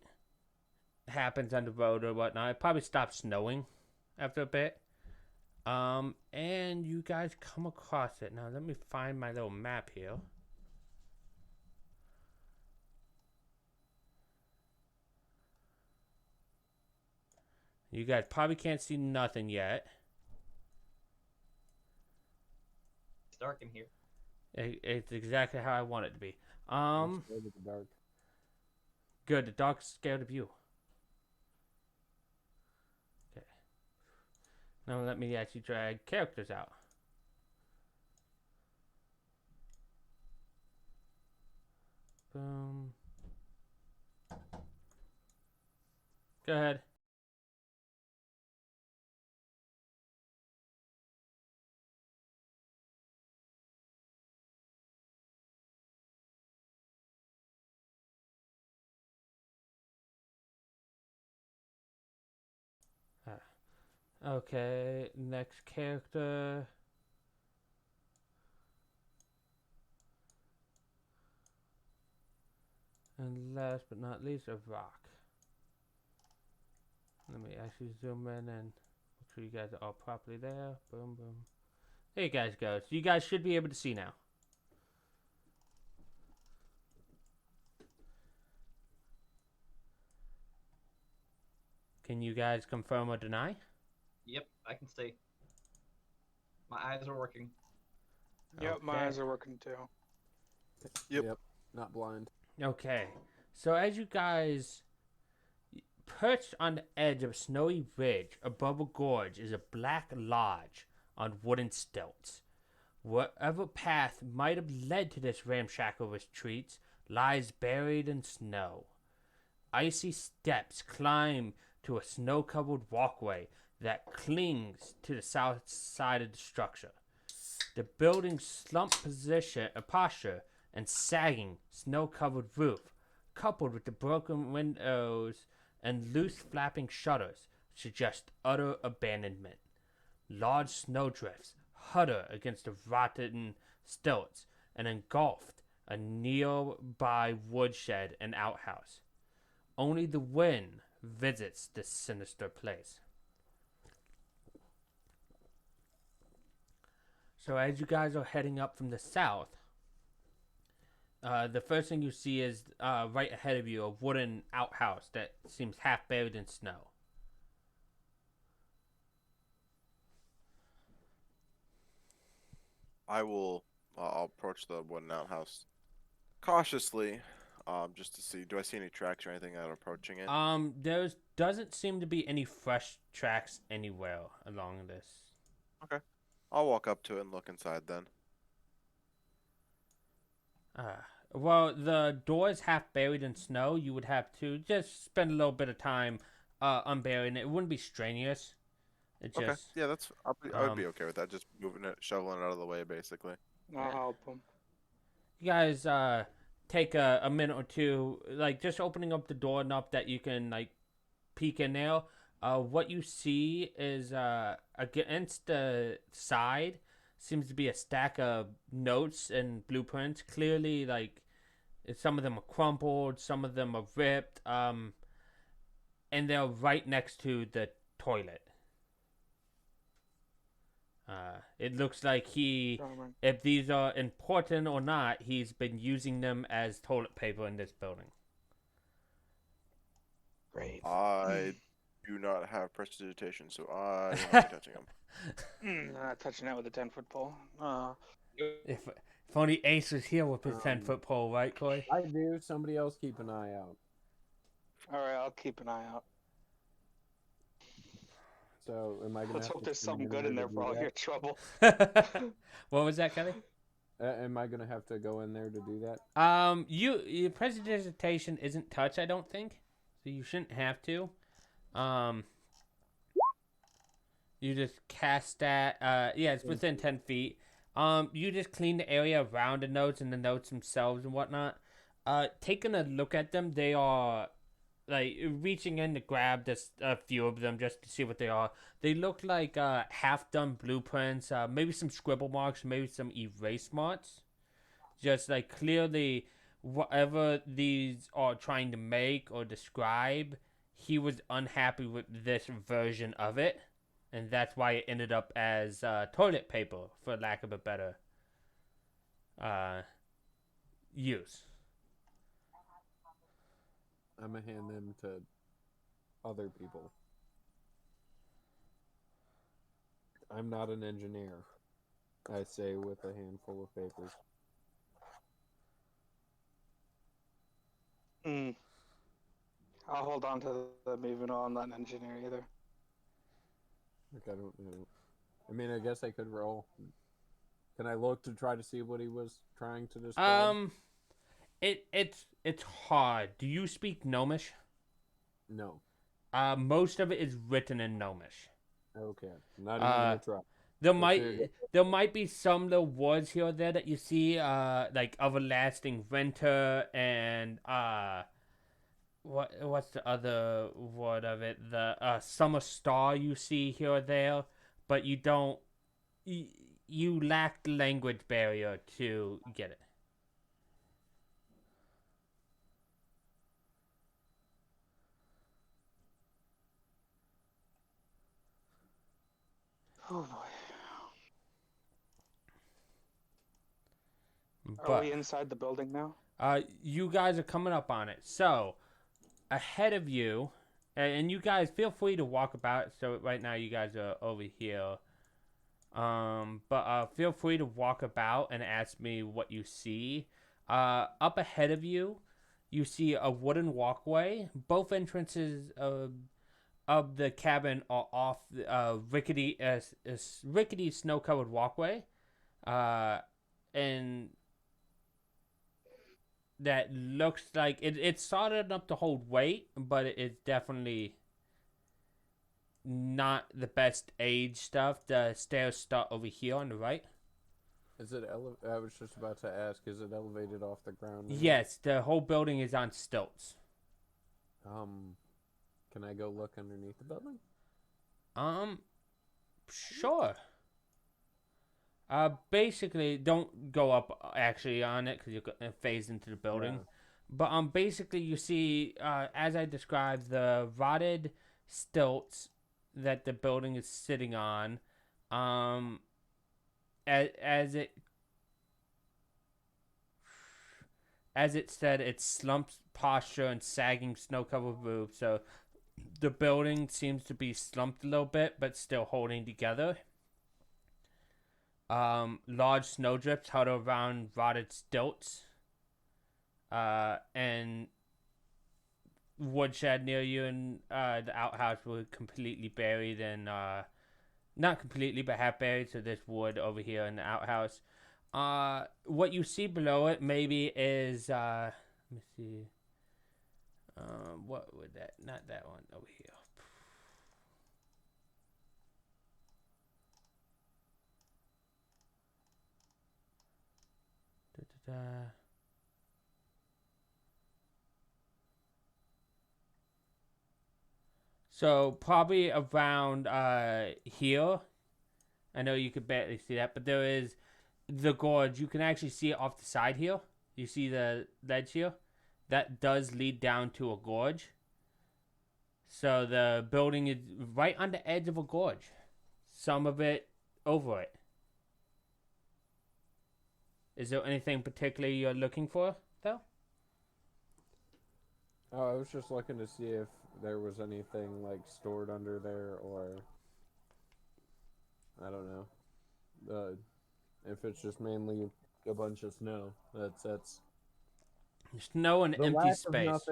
happens on the road or whatnot. It probably stops snowing after a bit. And you guys come across it. Now let me find my little map here. You guys probably can't see nothing yet. It's dark in here. It's exactly how I want it to be. I'm scared of the dark. Good. The dark's scared of you. Okay. Now let me actually drag characters out. Boom. Go ahead. Okay, next character. And last but not least, a rock. Let me actually zoom in and make sure you guys are all properly there. Boom, boom. There you guys go. So you guys should be able to see now. Can you guys confirm or deny? Yep, I can see. My eyes are working. Yep, my Okay. eyes are working too. Yep. Not blind. Okay. So as you guys perched on the edge of a snowy ridge above a gorge is a black lodge on wooden stilts. Whatever path might have led to this ramshackle retreat lies buried in snow. Icy steps climb to a snow-covered walkway that clings to the south side of the structure. The building's slumped posture and sagging, snow-covered roof, coupled with the broken windows and loose flapping shutters, suggest utter abandonment. Large snowdrifts hutter against the rotten stilts and engulfed a nearby woodshed and outhouse. Only the wind visits this sinister place. So as you guys are heading up from the south, the first thing you see is right ahead of you a wooden outhouse that seems half buried in snow. I'll approach the wooden outhouse cautiously, just to see. Do I see any tracks or anything out approaching it? There doesn't seem to be any fresh tracks anywhere along this. Okay. I'll walk up to it and look inside then. Well, the door is half buried in snow. You would have to just spend a little bit of time unburying it. It wouldn't be strenuous. It just, Okay. Yeah, I would be okay with that. Just moving it, shoveling it out of the way, basically. I'll help them. you guys take a minute or two, like just opening up the door enough that you can like peek in there. What you see is against the side seems to be a stack of notes and blueprints. Clearly, like some of them are crumpled, some of them are ripped, and they're right next to the toilet. It looks like if these are important or not, he's been using them as toilet paper in this building. Great. I do not have prestidigitation, so I am not touching them. Not touching that with a 10-foot pole. If only Ace was here with his 10-foot pole, right, Coy? I do. Somebody else keep an eye out. All right, I'll keep an eye out. So, am I gonna? Let's have hope to there's swing something good in there to for do all that? your trouble. What was that, Kelly? Am I gonna have to go in there to do that? Your prestidigitation isn't touched, I don't think, so you shouldn't have to. You just cast that. Yeah, it's within 10 feet. You just clean the area around the notes and the notes themselves and whatnot. Taking a look at them, they are like reaching in to grab just a few of them just to see what they are. They look like half-done blueprints, maybe some scribble marks, maybe some erase marks. Just like clearly, whatever these are trying to make or describe, he was unhappy with this version of it. And that's why it ended up as toilet paper, for lack of a better use. I'm gonna hand them to other people. I'm not an engineer, I say with a handful of papers. I'll hold on to them even though I'm not an engineer either. Like, I don't know. I mean, I guess I could roll. Can I look to try to see what he was trying to describe? It's hard. Do you speak Gnomish? No. Most of it is written in Gnomish. Okay, not even gonna try. There Let's might hear it. there might be some little words here or there that you see, like everlasting winter and what's the other word of it? The summer star you see here or there, but you don't. You lack the language barrier to get it. Oh boy. Are But we inside the building now? you guys are coming up on it. So ahead of you, and you guys feel free to walk about. So right now you guys are over here. But feel free to walk about and ask me what you see. Up ahead of you, you see a wooden walkway. Both entrances of the cabin are off rickety snow-covered walkway. And that looks like it's solid enough to hold weight, but it's definitely not the best age stuff. The stairs start over here on the right. Is it I was just about to ask, is it elevated off the ground now? Yes, the whole building is on stilts. Can I go look underneath the building? Sure. Basically, don't go up actually on it because you're gonna phase into the building. Yeah. But basically, you see, as I described, the rotted stilts that the building is sitting on. As it said, it's slumped posture and sagging snow-covered roof. So the building seems to be slumped a little bit, but still holding together. Large snowdrifts huddle around rotted stilts. And woodshed near you and the outhouse were completely buried and not completely but half buried, so there's wood over here in the outhouse. What you see below it maybe is let me see. What would that, not that one over here. Da-da-da. So probably around here. I know you could barely see that, but there is the gorge. You can actually see it off the side here. You see the ledge here? That does lead down to a gorge. So the building is right on the edge of a gorge. Some of it over it. Is there anything particularly you're looking for, though? Oh, I was just looking to see if there was anything like stored under there, or I don't know. If it's just mainly a bunch of snow. That's Snow and empty space.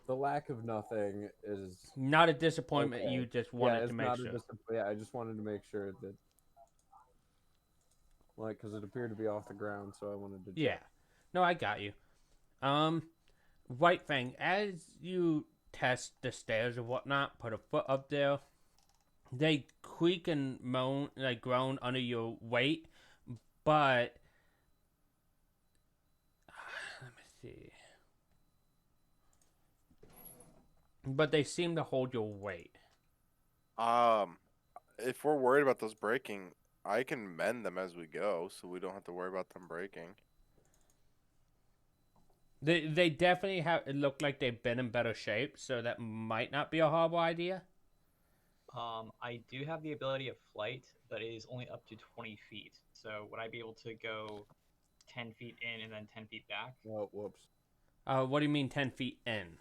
The lack of nothing is not a disappointment. Okay. You just wanted to make sure. I just wanted to make sure that, like, because it appeared to be off the ground, so I wanted to check. Yeah. No, I got you. White Fang, as you test the stairs or whatnot, put a foot up there, they creak and moan, like groan under your weight, but let me see. But they seem to hold your weight. If we're worried about those breaking, I can mend them as we go, so we don't have to worry about them breaking. They definitely have. It looked like they've been in better shape, so that might not be a horrible idea. I do have the ability of flight, but it is only up to 20 feet. So would I be able to go 10 feet in and then 10 feet back? Oh, whoops. What do you mean 10 feet in?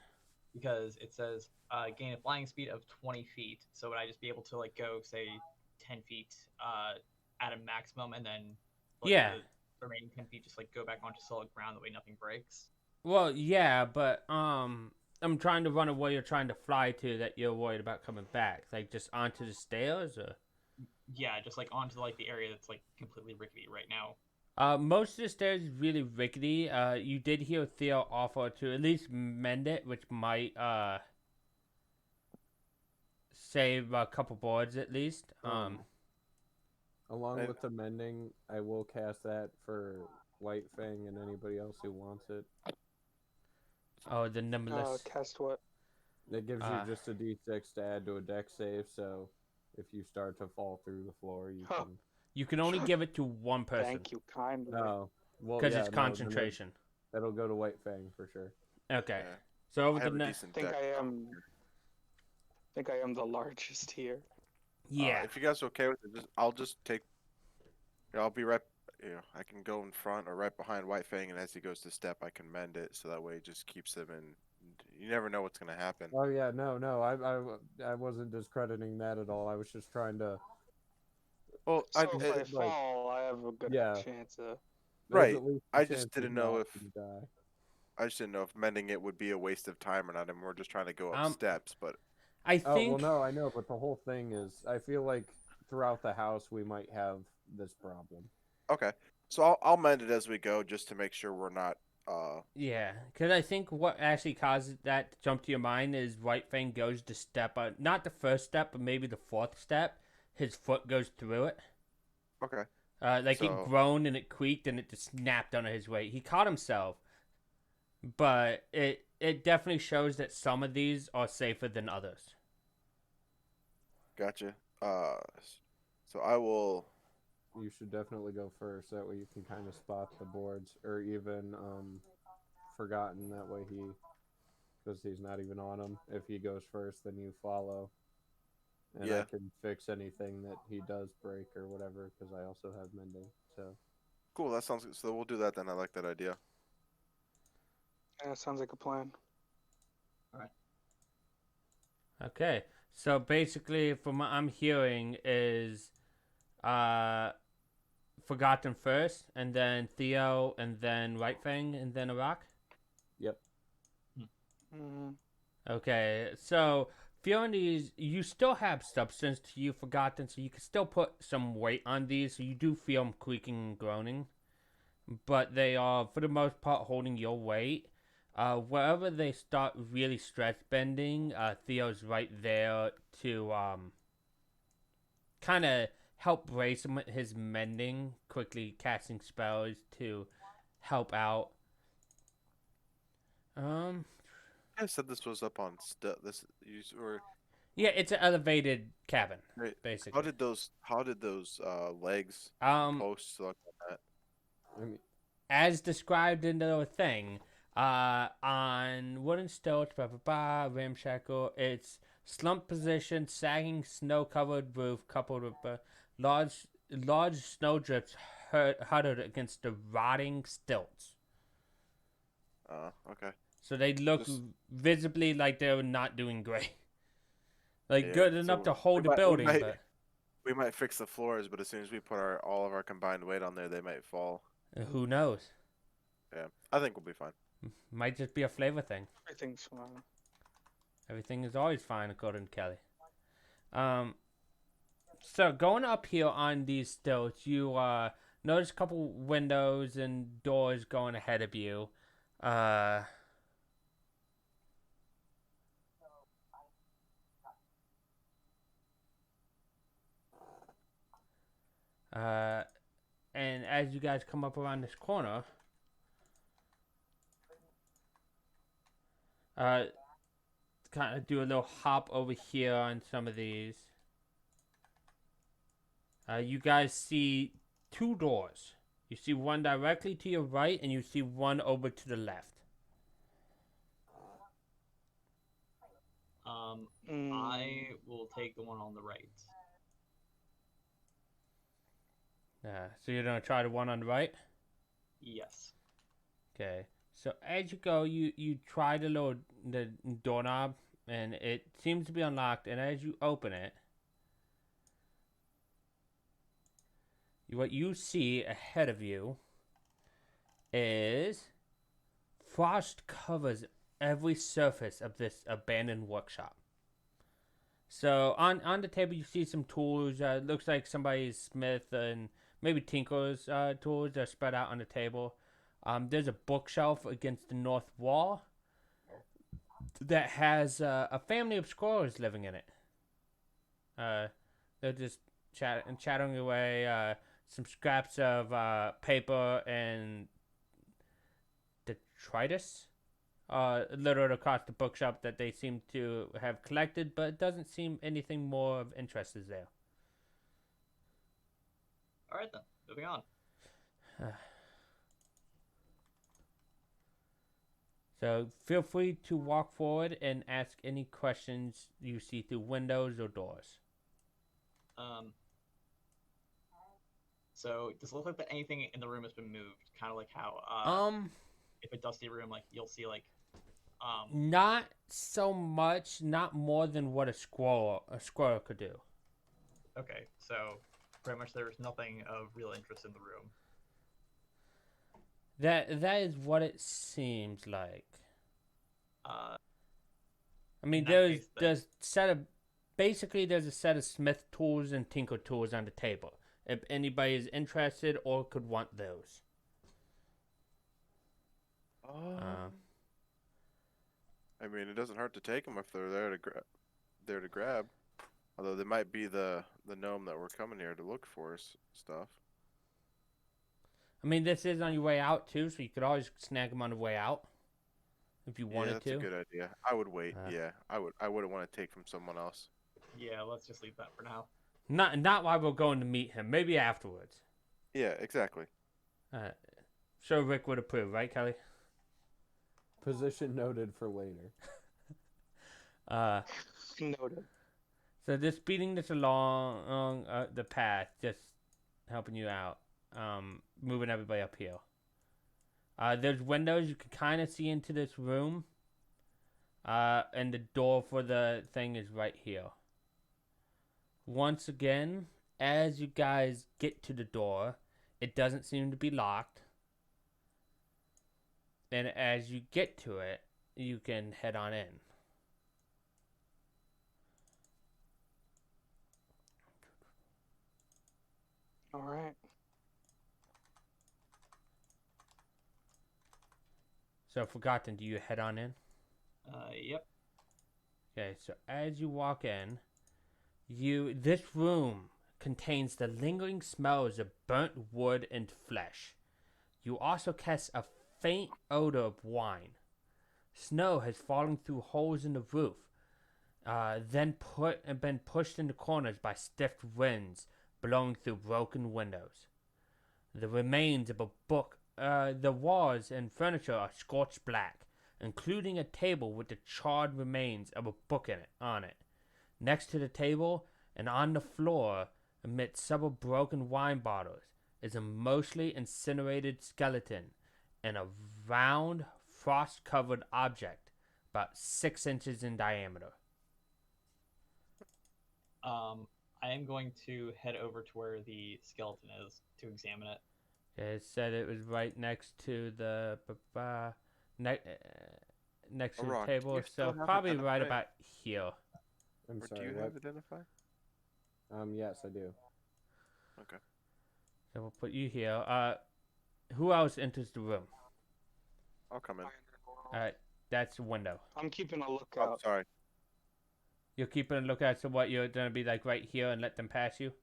Because it says gain a flying speed of 20 feet. So would I just be able to like go say 10 feet at a maximum and then yeah, the remaining 10 feet just like go back onto solid ground that way nothing breaks? Well, yeah, but I'm trying to run away. You're trying to fly to that. You're worried about coming back, like just onto the stairs, or yeah, just like onto like the area that's like completely rickety right now. Most of the stairs is really rickety. You did hear Theo offer to at least mend it, which might save a couple boards at least. Along with the mending, I will cast that for White Fang and anybody else who wants it. Oh, the Nimbus. Cast what? It gives you just a d6 to add to a deck save, so if you start to fall through the floor, you can... You can only give it to one person. Thank you kindly. No. Well, because it's concentration. That'll go to White Fang for sure. Okay. Yeah. So over I the have a next. decent deck. Think I am the largest here. Yeah. If you guys are okay with it, I'll just take. I'll be right. I can go in front or right behind White Fang, and as he goes to step, I can mend it, so that way it just keeps him in. You never know what's gonna happen. Oh yeah, no, I wasn't discrediting that at all. I was just trying to. Well, So if I fall, I have a good chance of. Right. I just didn't know if. I just didn't know if mending it would be a waste of time or not, and we're just trying to go up steps. But I think. Oh well, no, I know, but the whole thing is, I feel like throughout the house we might have this problem. Okay, so I'll mend it as we go, just to make sure we're not. Yeah, because I think what actually causes that to jump to your mind is White Fang goes to step on, not the first step, but maybe the fourth step. His foot goes through it. Okay. It groaned and it creaked and it just snapped under his weight. He caught himself, but it definitely shows that some of these are safer than others. Gotcha. So I will. You should definitely go first. That way you can kind of spot the boards, or even Forgotten. That way because he's not even on them. If he goes first, then you follow. And I can fix anything that he does break or whatever, because I also have mending. So cool. That sounds good. So we'll do that then. I like that idea. Yeah, sounds like a plan. All right. Okay, so basically, from what I'm hearing is, Forgotten first, and then Theo, and then White Fang, and then Iraq. Yep. Mm-hmm. Okay, so feeling these, you still have substance to you Forgotten, so you can still put some weight on these, so you do feel them creaking and groaning, but they are, for the most part, holding your weight. Wherever they start really stretch bending, Theo's right there to kind of help brace him with his mending, quickly casting spells to help out. I said this was up on Yeah, it's an elevated cabin, right. Basically. How did those legs posts look like that? I mean, as described in the thing, on wooden stilts, ramshackle, it's slump position, sagging snow-covered roof, coupled with large snowdrifts huddled against the rotting stilts. Okay. So they look visibly like they're not doing great. Good enough to hold the building, but we might fix the floors. But as soon as we put all of our combined weight on there, they might fall. Who knows? Yeah, I think we'll be fine. Might just be a flavor thing. Everything's fine. Everything is always fine, according to Kelly. So going up here on these stilts, you notice a couple windows and doors going ahead of you. And as you guys come up around this corner, kind of do a little hop over here on some of these. You guys see two doors. You see one directly to your right, and you see one over to the left. I will take the one on the right. So you're gonna try the one on the right? Yes. Okay. So as you go, you try the doorknob, and it seems to be unlocked. And as you open it, what you see ahead of you is frost covers every surface of this abandoned workshop. So on the table, you see some tools. It looks like somebody's smith and maybe tinker's tools are spread out on the table. There's a bookshelf against the north wall that has a family of squirrels living in it. They're just chattering away. Some scraps of paper and detritus littered across the bookshop that they seem to have collected, but it doesn't seem anything more of interest is there. All right then, moving on. So feel free to walk forward and ask any questions you see through windows or doors. So does it look like that anything in the room has been moved? Kind of like how if a dusty room, like you'll see like not so much, not more than what a squirrel could do. Okay, so pretty much there's nothing of real interest in the room. That is what it seems like. Uh, I mean, in that there's case, then- there's a set of smith tools and tinker tools on the table. If anybody is interested or could want those. I mean, it doesn't hurt to take them if they're there to grab. Although they might be the gnome that we're coming here to look for stuff. I mean, this is on your way out too, so you could always snag them on the way out if you wanted that's to. a good idea. I would wait. Yeah, I wouldn't want to take from someone else. Yeah, let's just leave that for now. Not while we're going to meet him. Maybe afterwards. Yeah, exactly. Sure, Rick would approve, right, Kelly? Position noted for later. Noted. So just speeding this along the path, just helping you out, moving everybody up here. There's windows you can kind of see into this room, and the door for the thing is right here. Once again, as you guys get to the door, it doesn't seem to be locked. And as you get to it, you can head on in. All right. So, Forgotten, do you head on in? Yep. Okay, so as you walk in, this room contains the lingering smells of burnt wood and flesh. You also catch a faint odor of wine. Snow has fallen through holes in the roof, then been pushed into corners by stiff winds blowing through broken windows. The remains of a book, the walls and furniture are scorched black, including a table with the charred remains of a book on it. Next to the table and on the floor, amidst several broken wine bottles, is a mostly incinerated skeleton and a round, frost-covered object about 6 inches in diameter. I am going to head over to where the skeleton is to examine it. It said it was right next to the next to the Rock, do table, you still so have probably identify? right about here. I'm Or sorry, do you what? have identify? Yes, I do. Okay. So we'll put you here. Who else enters the room? I'll come in. Alright, that's the window. I'm keeping a Oh, lookout. sorry. You're keeping a lookout, so what, you're gonna be like right here and let them pass you?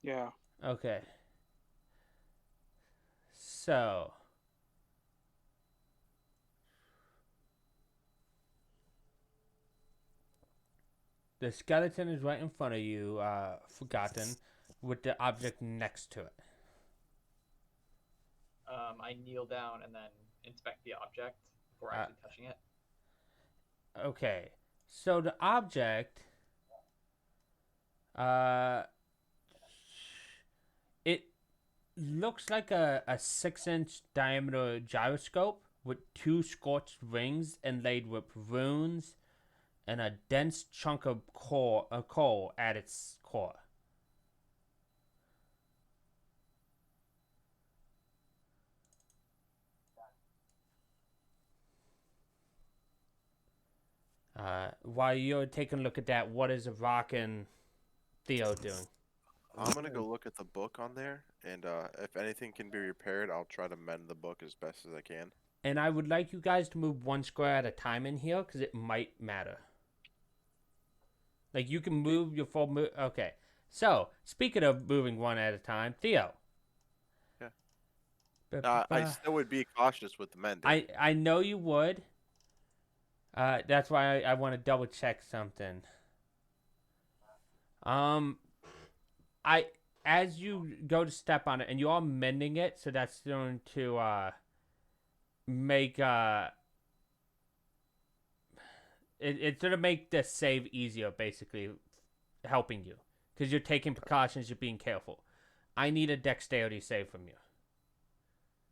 Yeah. Okay. So. The skeleton is right in front of you, Forgotten, with the object next to it. I kneel down and then inspect the object before actually touching it. Okay. So the object, it looks like a 6-inch diameter gyroscope with 2 scorched rings inlaid with runes and a dense chunk of coal at its core. While you're taking a look at that, what is Rock and Theo doing? I'm gonna go look at the book on there, and if anything can be repaired, I'll try to mend the book as best as I can. And I would like you guys to move 1 square at a time in here, because it might matter. Like you can move your full move. Okay. So speaking of moving one at a time, Theo. Yeah. Ba- I ba- still would be cautious with the mending. I know you would. That's why I want to double check something. I as you go to step on it, and you are mending it, so that's going to make it's gonna make the save easier, basically helping you because you're taking precautions, you're being careful. I need a dexterity save from you.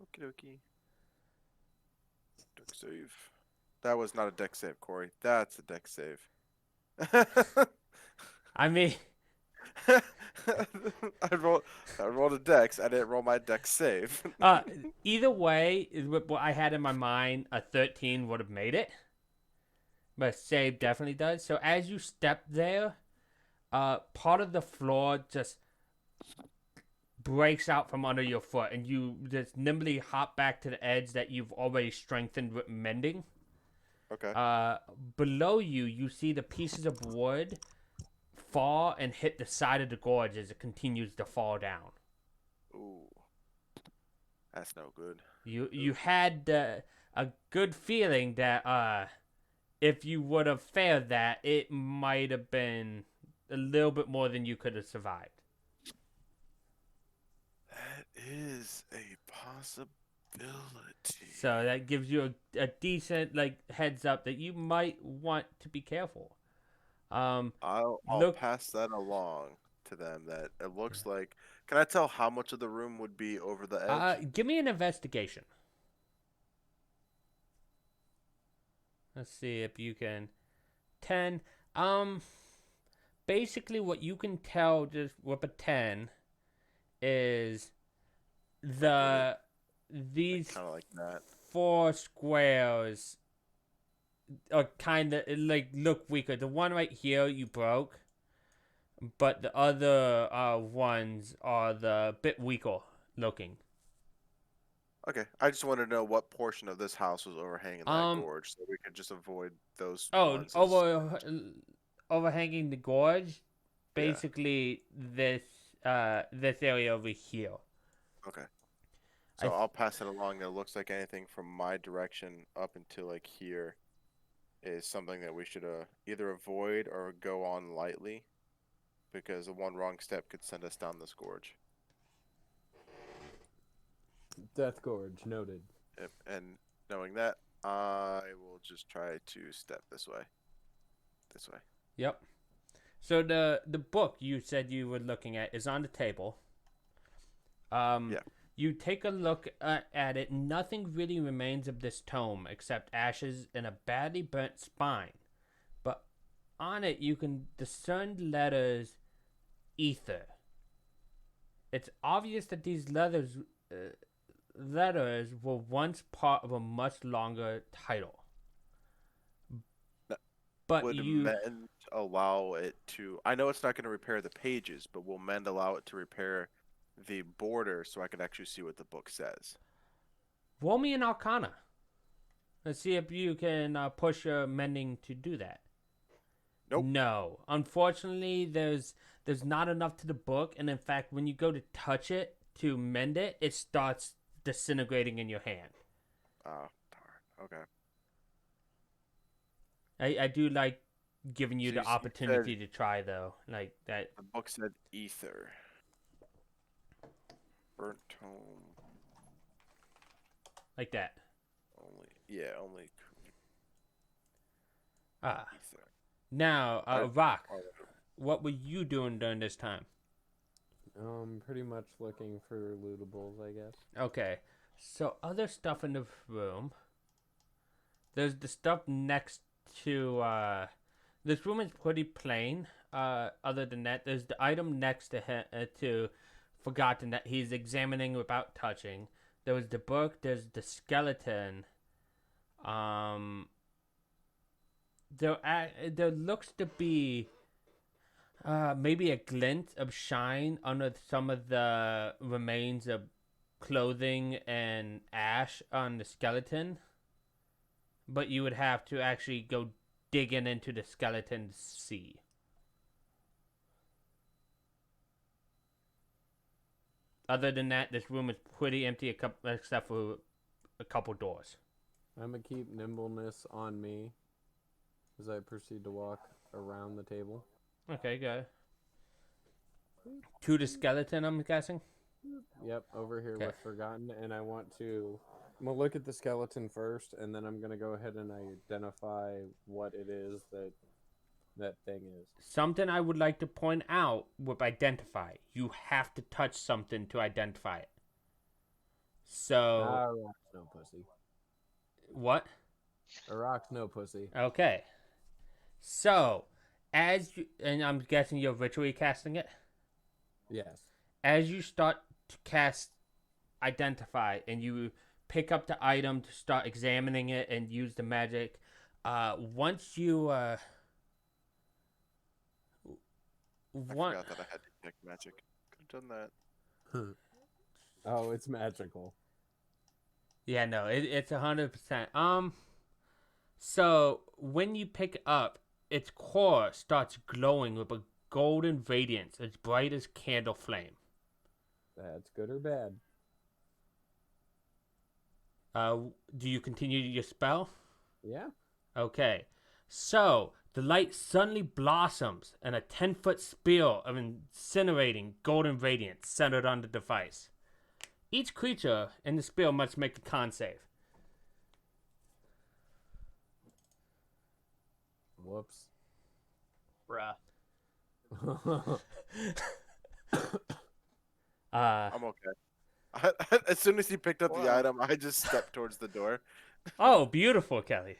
Okie dokie. Dex save. That was not a dex save, Corey. That's a dex save. I mean, I rolled a dex. I didn't roll my dex save. either way, what I had in my mind, a 13 would have made it, but save definitely does. So as you step there, part of the floor just breaks out from under your foot, and you just nimbly hop back to the edge that you've already strengthened with mending. Okay. Below you, you see the pieces of wood fall and hit the side of the gorge as it continues to fall down. Ooh. That's no good. You had a good feeling that if you would have failed that, it might have been a little bit more than you could have survived. That is a possibility. So that gives you a decent heads up that you might want to be careful. I'll look- pass that along to them. That it looks like. Can I tell how much of the room would be over the edge? Give me an investigation. Let's see if you can. 10. Basically, what you can tell just with a 10 is these Kind of like that. 4 squares are kind of look weaker. The one right here you broke, but the other ones are the bit weaker looking. Okay, I just wanted to know what portion of this house was overhanging that gorge, so we could just avoid those ones. Overhanging the gorge, basically this area over here. Okay. So I'll pass it along. That looks like anything from my direction up until like here is something that we should either avoid or go on lightly, because the one wrong step could send us down this gorge. Death Gorge, noted. Yep. And knowing that, I will just try to step this way. This way. Yep. So the book you said you were looking at is on the table. Yeah. You take a look at it. Nothing really remains of this tome except ashes and a badly burnt spine. But on it, you can discern the letters ether. It's obvious that these letters were once part of a much longer title. But Would mend allow it to... I know it's not going to repair the pages, but will mend allow it to repair the border so I can actually see what the book says? Roll me an Arcana. Let's see if you can push your mending to do that. Nope. No. Unfortunately, there's not enough to the book, and in fact, when you go to touch it to mend it, it starts disintegrating in your hand. Oh, darn. Okay. I do like giving you So the you opportunity to try, though. Like that. The book said ether. Burnt tome. Like that. Only Ah. ether. Now, I- Rock, what were you doing during this time? Pretty much looking for lootables, I guess. Okay. So, other stuff in the room. There's the stuff next to, this room is pretty plain. Other than that, there's the item next to him, to Forgotten that he's examining without touching. There was the book. There's the skeleton. There looks to be maybe a glint of shine under some of the remains of clothing and ash on the skeleton. But you would have to actually go digging into the skeleton to see. Other than that, this room is pretty empty except for a couple doors. I'm gonna keep nimbleness on me as I proceed to walk around the table. Okay, good. To the skeleton, I'm guessing? Yep, over here Okay. with Forgotten, and I'm gonna look at the skeleton first, and then I'm gonna go ahead and identify what it is that thing is. Something I would like to point out with identify. You have to touch something to identify it. So, A rock's no pussy. what? A rock's no pussy. Okay. So, and I'm guessing you're ritually casting it? Yes. As you start to cast identify and you pick up the item to start examining it and use the magic, once you I forgot that I had to detect magic. Could have done that. Oh, it's magical. Yeah, no, it's 100%. So when you pick up, its core starts glowing with a golden radiance as bright as candle flame. That's good or bad? Do you continue your spell? Yeah. Okay. So the light suddenly blossoms, and a 10-foot spiral of incinerating golden radiance centered on the device. Each creature in the spiral must make a con save. Whoops. Bruh. I'm okay. As soon as he picked up the Wow. item, I just stepped towards the door. Oh, beautiful, Kelly.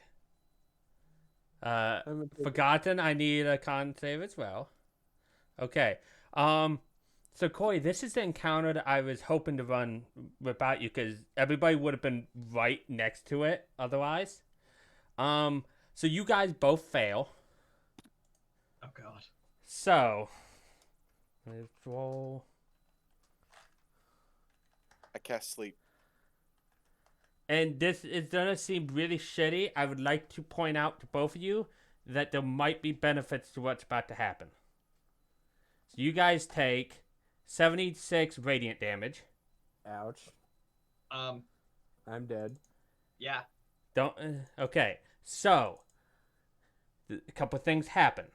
I'm gonna take- Forgotten, I need a con save as well. Okay. So Corey, this is the encounter that I was hoping to run without you because everybody would have been right next to it otherwise. So you guys both fail. Oh god. So let's roll. I cast sleep. And this is gonna seem really shitty. I would like to point out to both of you that there might be benefits to what's about to happen. So you guys take 76 radiant damage. Ouch. Um. I'm dead. Yeah. Don't. Okay. So a couple things happen.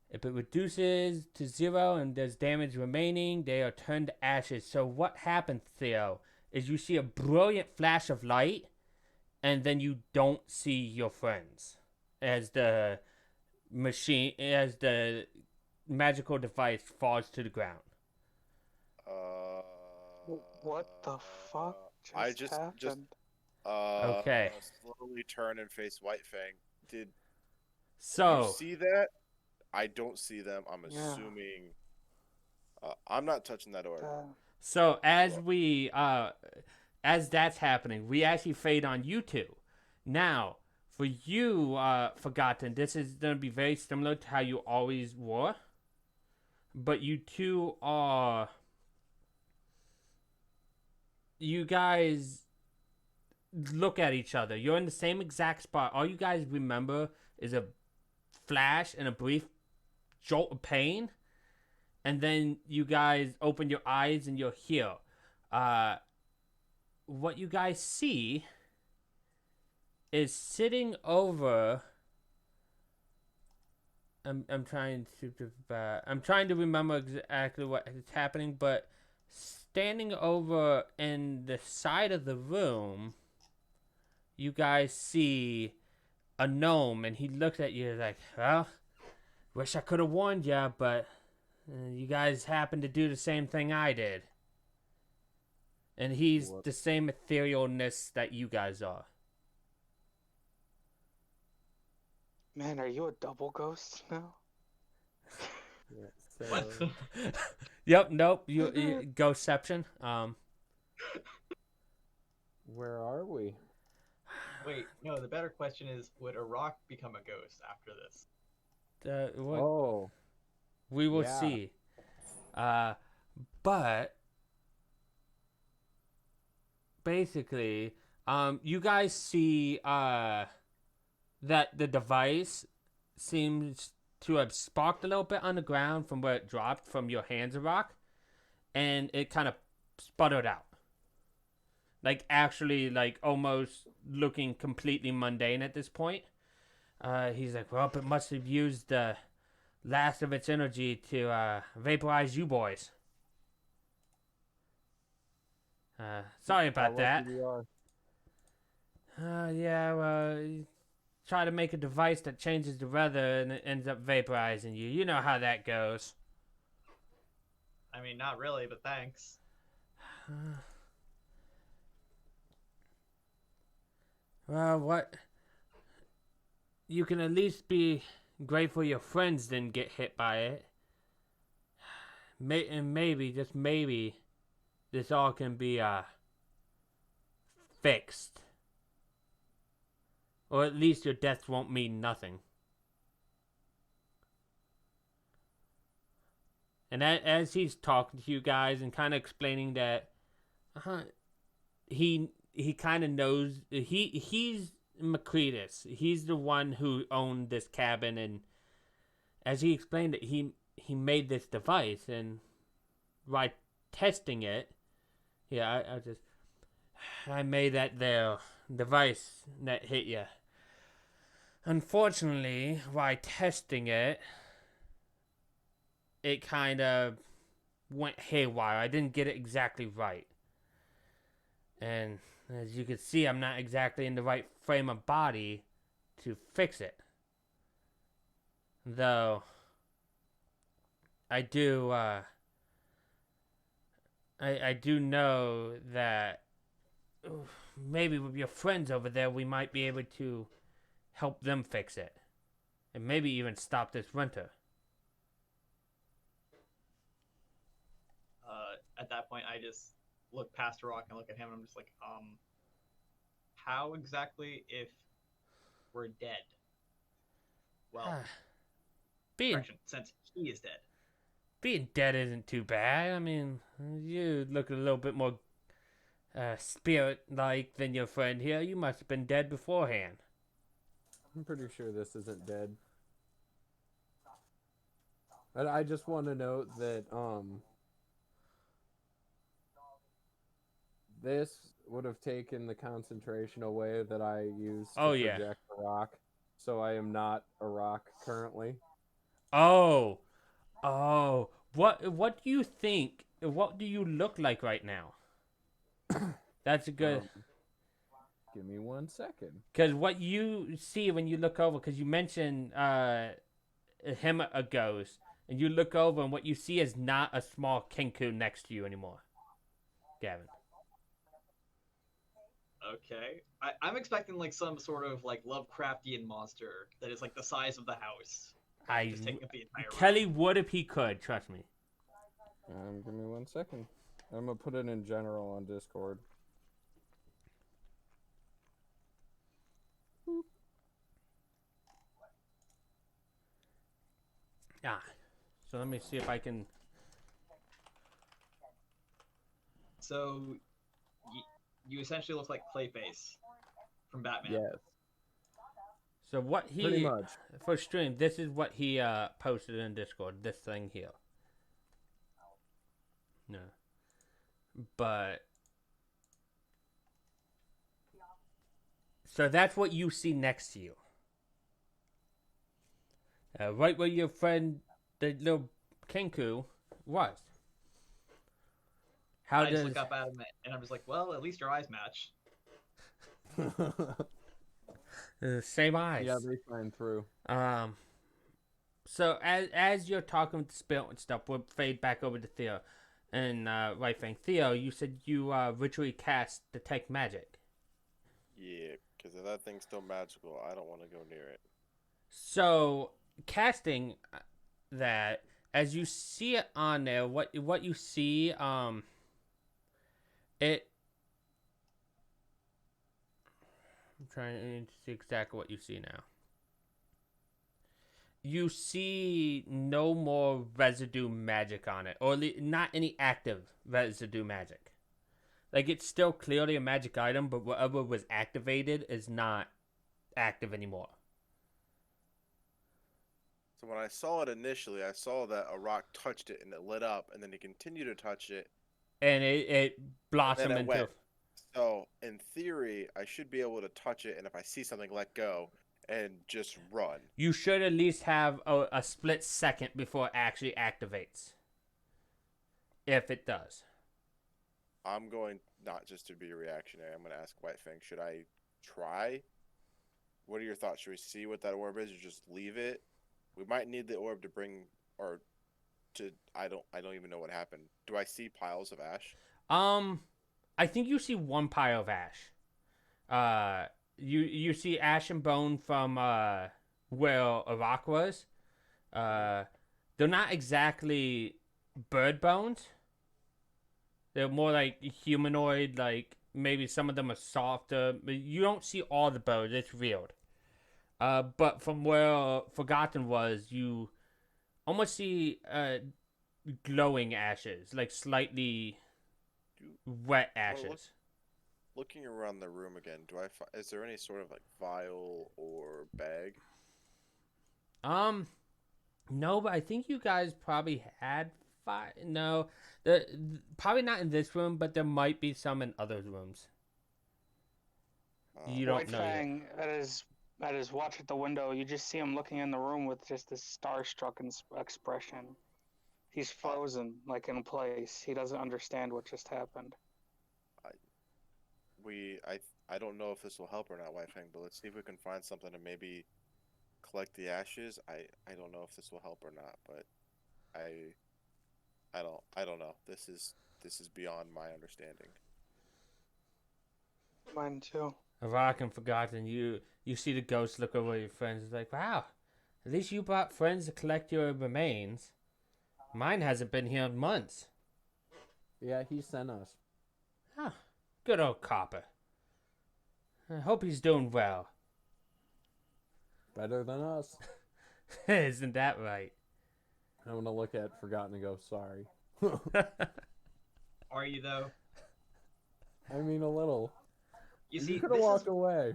If it reduces to 0 and there's damage remaining, they are turned to ashes. So what happens, Theo, is you see a brilliant flash of light, and then you don't see your friends as the magical device falls to the ground. What the fuck I happened? Okay. Slowly turn and face White Fang. Did So you see that? I don't see them. I'm Yeah. assuming. I'm not touching that orb. So as that's happening, we actually fade on you two. Now, for you, Forgotten, this is gonna be very similar to how you always were. But you two are. You guys look at each other. You're in the same exact spot. All you guys remember is a flash and a brief jolt of pain. And then you guys open your eyes and you're here. What you guys see is sitting over. I'm trying to remember exactly what is happening, but standing over in the side of the room, you guys see a gnome, and he looks at you like, well, wish I could have warned you, but you guys happen to do the same thing I did. And he's the same etherealness that you guys are. Man, are you a double ghost now? Yeah, What? so Yep, nope, you Ghostception. where are we? Wait, no, the better question is, would a rock become a ghost after this? Oh, We will yeah. see. But basically, you guys see that the device seems to have sparked a little bit on the ground from where it dropped from your hands of rock, and it kind of sputtered out. Like, actually, like, almost looking completely mundane at this point. He's like, well, it must have used the last of its energy to vaporize you boys. Sorry about that. We are. Yeah, well, you try to make a device that changes the weather and it ends up vaporizing you. You know how that goes. I mean, not really, but thanks. Well, what? You can at least be grateful your friends didn't get hit by it. And maybe, just maybe, this all can be, fixed. Or at least your deaths won't mean nothing. And as he's talking to you guys and kind of explaining that, he kind of knows, he's Macretus. He's the one who owned this cabin, and as he explained it, he made this device, and by testing it, I made that there device that hit you. Unfortunately, while testing it, it kind of went haywire. I didn't get it exactly right. And as you can see, I'm not exactly in the right frame of body to fix it. Though, I do, I do know that maybe with your friends over there, we might be able to help them fix it. And maybe even stop this winter. At that point, I just look past Rock and look at him, and I'm just like, how exactly if we're dead? Well, correction, since he is dead. Being dead isn't too bad. I mean, you look a little bit more spirit-like than your friend here. You must have been dead beforehand. I'm pretty sure this isn't dead. But I just want to note that this would have taken the concentration away that I used to project a rock. So I am not a rock currently. Oh. What do you think? What do you look like right now? That's a good... Give me 1 second. Because what you see when you look over, because you mentioned him a ghost, and you look over and what you see is not a small kenku next to you anymore. Gavin. Okay. I'm expecting like some sort of like Lovecraftian monster that is like the size of the house. Just taking up the entire Kelly would if he could, trust me. Give me 1 second. I'm going to put it in general on Discord. So let me see if I can... So, you essentially look like Clayface from Batman. Yes. So what he... Pretty much. For stream, this is what he posted in Discord. This thing here. No. But... So that's what you see next to you. Right where your friend, the little kenku, was. I just look up at him and I'm just like, well, at least your eyes match. Same eyes. Yeah, they shine through. So as you're talking with the spirit and stuff, we'll fade back over to Theo. And Right Fang, Theo, you said you ritually cast Detect Magic. Yeah, because if that thing's still magical, I don't want to go near it. So casting that, as you see it on there, what you see, it. I'm trying to see exactly what you see now. You see no more residue magic on it, or not any active residue magic. Like, it's still clearly a magic item, but whatever was activated is not active anymore. So when I saw it initially, I saw that a rock touched it and it lit up, and then he continued to touch it, And it and blossomed then it into. went. So in theory, I should be able to touch it, and if I see something, let go and just run. You should at least have a split second before it actually activates. If it does. I'm going not just to be reactionary. I'm going to ask White Fang, should I try? What are your thoughts? Should we see what that orb is, or just leave it? We might need the orb to bring, or to. I don't even know what happened. Do I see piles of ash? I think you see one pile of ash. You see ash and bone from where a rock was. They're not exactly bird bones. They're more like humanoid, like maybe some of them are softer. But you don't see all the bones, it's weird. But from where Forgotten was, you almost see glowing ashes, like slightly wet ashes. Looking around the room again, is there any sort of like vial or bag? No, but I think you guys probably had no, probably not in this room, but there might be some in other rooms. You don't White know yet. Fang, at his watch at the window, you just see him looking in the room with just this starstruck expression. He's frozen, like in place. He doesn't understand what just happened. I don't know if this will help or not, White Fang, but let's see if we can find something to maybe collect the ashes. I don't know if this will help or not, but I don't know. This is beyond my understanding. Mine too. Rock and Forgotten, you see the ghost look over at your friends. It's like, wow, at least you brought friends to collect your remains. Mine hasn't been here in months. Yeah, he sent us. Huh. Good old Copper. I hope he's doing well. Better than us. Isn't that right? I'm gonna look at Forgotten and go, sorry. Are you though? I mean, a little. You see, You could have this walked is away.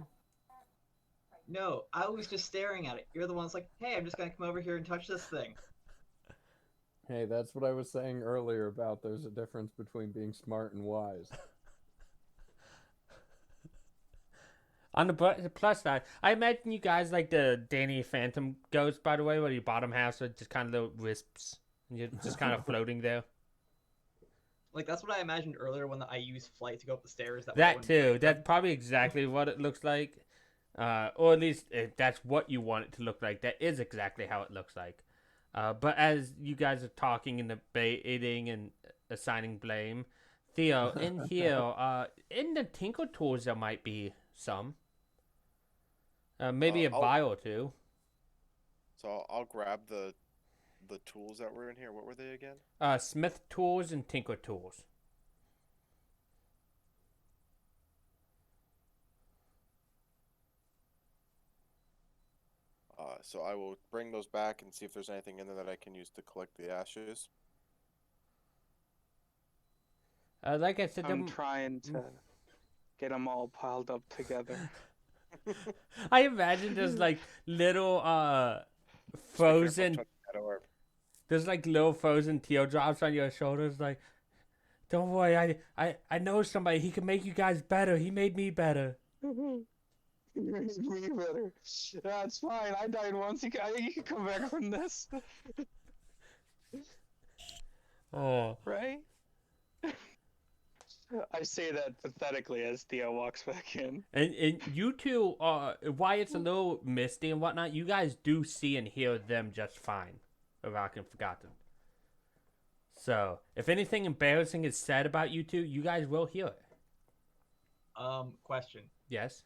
no. I was just staring at it. You're the one's like, hey, I'm just gonna come over here and touch this thing. Hey, that's what I was saying earlier about there's a difference between being smart and wise. On the plus side, I imagine you guys like the Danny Phantom ghost, by the way, where your bottom half are just kind of little wisps. And you're just kind of floating there. Like that's what I imagined earlier when I used flight to go up the stairs. That too. That's probably exactly what it looks like. Or at least that's what you want it to look like. That is exactly how it looks like. But as you guys are talking and debating and assigning blame, Theo, in here, in the Tinkle Tools, there might be some. Maybe a vial or two. So I'll grab the tools that were in here. What were they again? Smith Tools and Tinker Tools. So I will bring those back and see if there's anything in there that I can use to collect the ashes. Like I said, I'm trying to get them all piled up together. I imagine there's like little frozen. There's like little frozen teardrops on your shoulders. Like, don't worry, I know somebody. He can make you guys better. He made me better. Me better. That's fine. I died once. You can come back from this. Oh. Right? I say that pathetically as Theo walks back in. And you two, why it's a little misty and whatnot, you guys do see and hear them just fine. Rock and Forgotten. So, if anything embarrassing is said about you two, you guys will hear it. Question. Yes?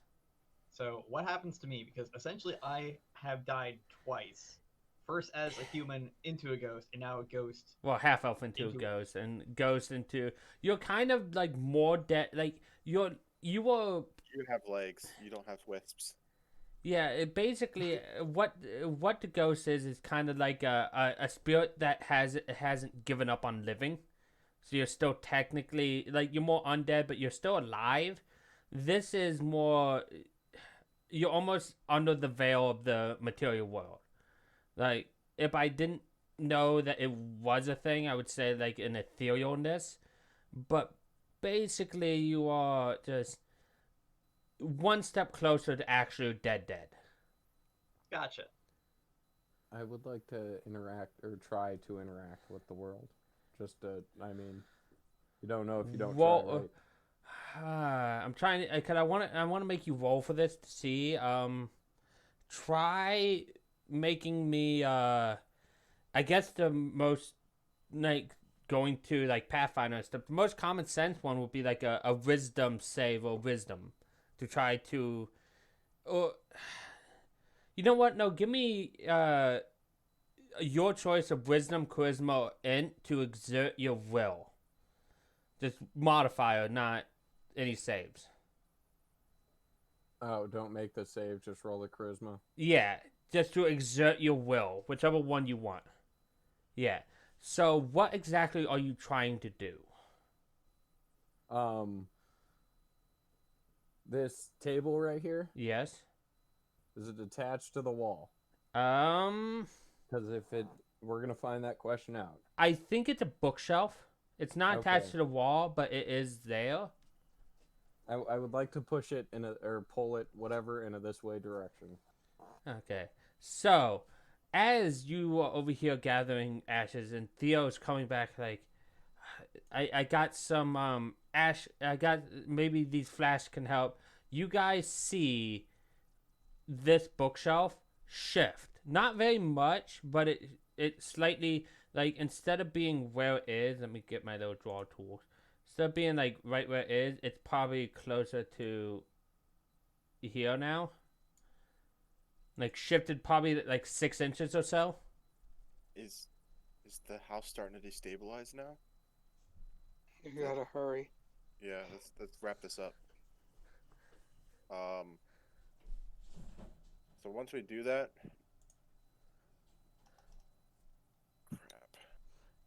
So what happens to me? Because essentially I have died twice. First as a human into a ghost, and now a ghost. Well, half elf into a ghost, and ghost into... You're kind of like more dead. Like, you were... You have legs. You don't have wisps. Yeah, it basically what the ghost is kind of like a spirit that hasn't given up on living. So you're still technically like you're more undead, but you're still alive. This is more you're almost under the veil of the material world. Like if I didn't know that it was a thing, I would say like an etherealness. But basically, you are just one step closer to actually dead. Gotcha. I would like to interact or try to interact with the world. Just to, I mean, you don't know if you don't try, right? I'm trying to, cause I want to make you roll for this to see. Try making me. I guess the most like going to like Pathfinder and stuff. The most common sense one would be like a wisdom save or wisdom to try to. Or you know what? No, give me your choice of wisdom, charisma, or int to exert your will. Just modifier, not any saves. Oh, don't make the save. Just roll the charisma. Yeah, just to exert your will, whichever one you want. Yeah. So, what exactly are you trying to do? This table right here, Yes. is it attached to the wall? Because We're gonna find that question out. I think it's a bookshelf. It's not attached Okay. to the wall, but it is there. I would like to push it or pull it, whatever, in a this way direction. Okay. So, as you are over here gathering ashes, and Theo's coming back, like, I got some ash. I got maybe these flash can help. You guys see this bookshelf shift. Not very much, but it slightly, like, instead of being where it is, let me get my little draw tools. Instead of being like right where it is, it's probably closer to here now. Like shifted probably like 6 inches or so. Is the house starting to destabilize now? You gotta hurry. Yeah, let's wrap this up. So once we do that, crap.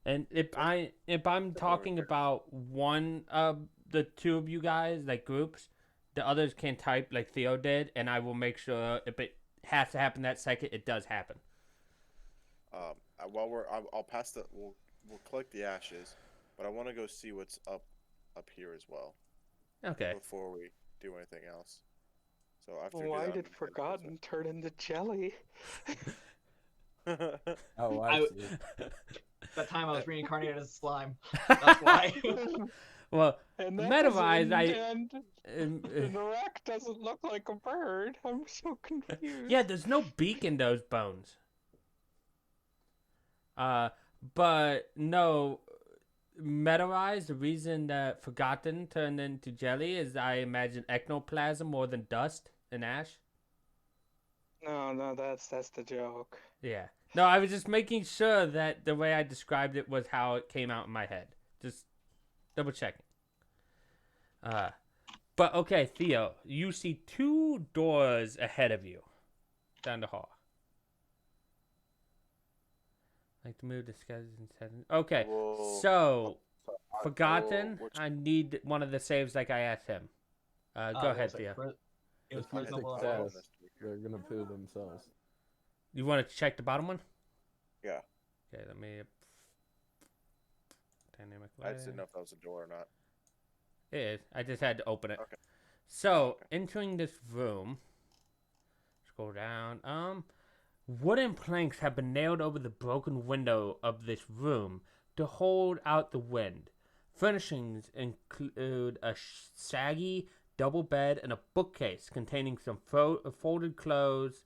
And if I'm talking about one of the two of you guys, like groups, the others can type like Theo did, and I will make sure if it has to happen that second, it does happen. I'll pass the. We'll collect the ashes, but I want to go see what's up here as well. Okay. Before we do anything else. So after Why did Forgotten turn into jelly? Oh, I see. That time I was reincarnated as a slime. That's why. Well, And that meta-wise, and the rack doesn't look like a bird. I'm so confused. yeah, there's no beak in those bones. But no, meta-wise, the reason that Forgotten turned into jelly is I imagine ectoplasm more than dust and ash. No, that's the joke. Yeah. No, I was just making sure that the way I described it was how it came out in my head. Just double checking. But okay, Theo, you see 2 doors ahead of you down the hall. Like to move the schedules in 7. Okay, so Forgotten, I need one of the saves like I asked him. Go ahead, Theo. It was If you reasonable. success, they're gonna poo themselves. You want to check the bottom one? Yeah. Okay, let me. Dynamic I just didn't lighting. know if that was a door or not. It is. I just had to open it. Okay. So, entering this room, scroll down. Wooden planks have been nailed over the broken window of this room to hold out the wind. Furnishings include a saggy double bed and a bookcase containing some folded clothes.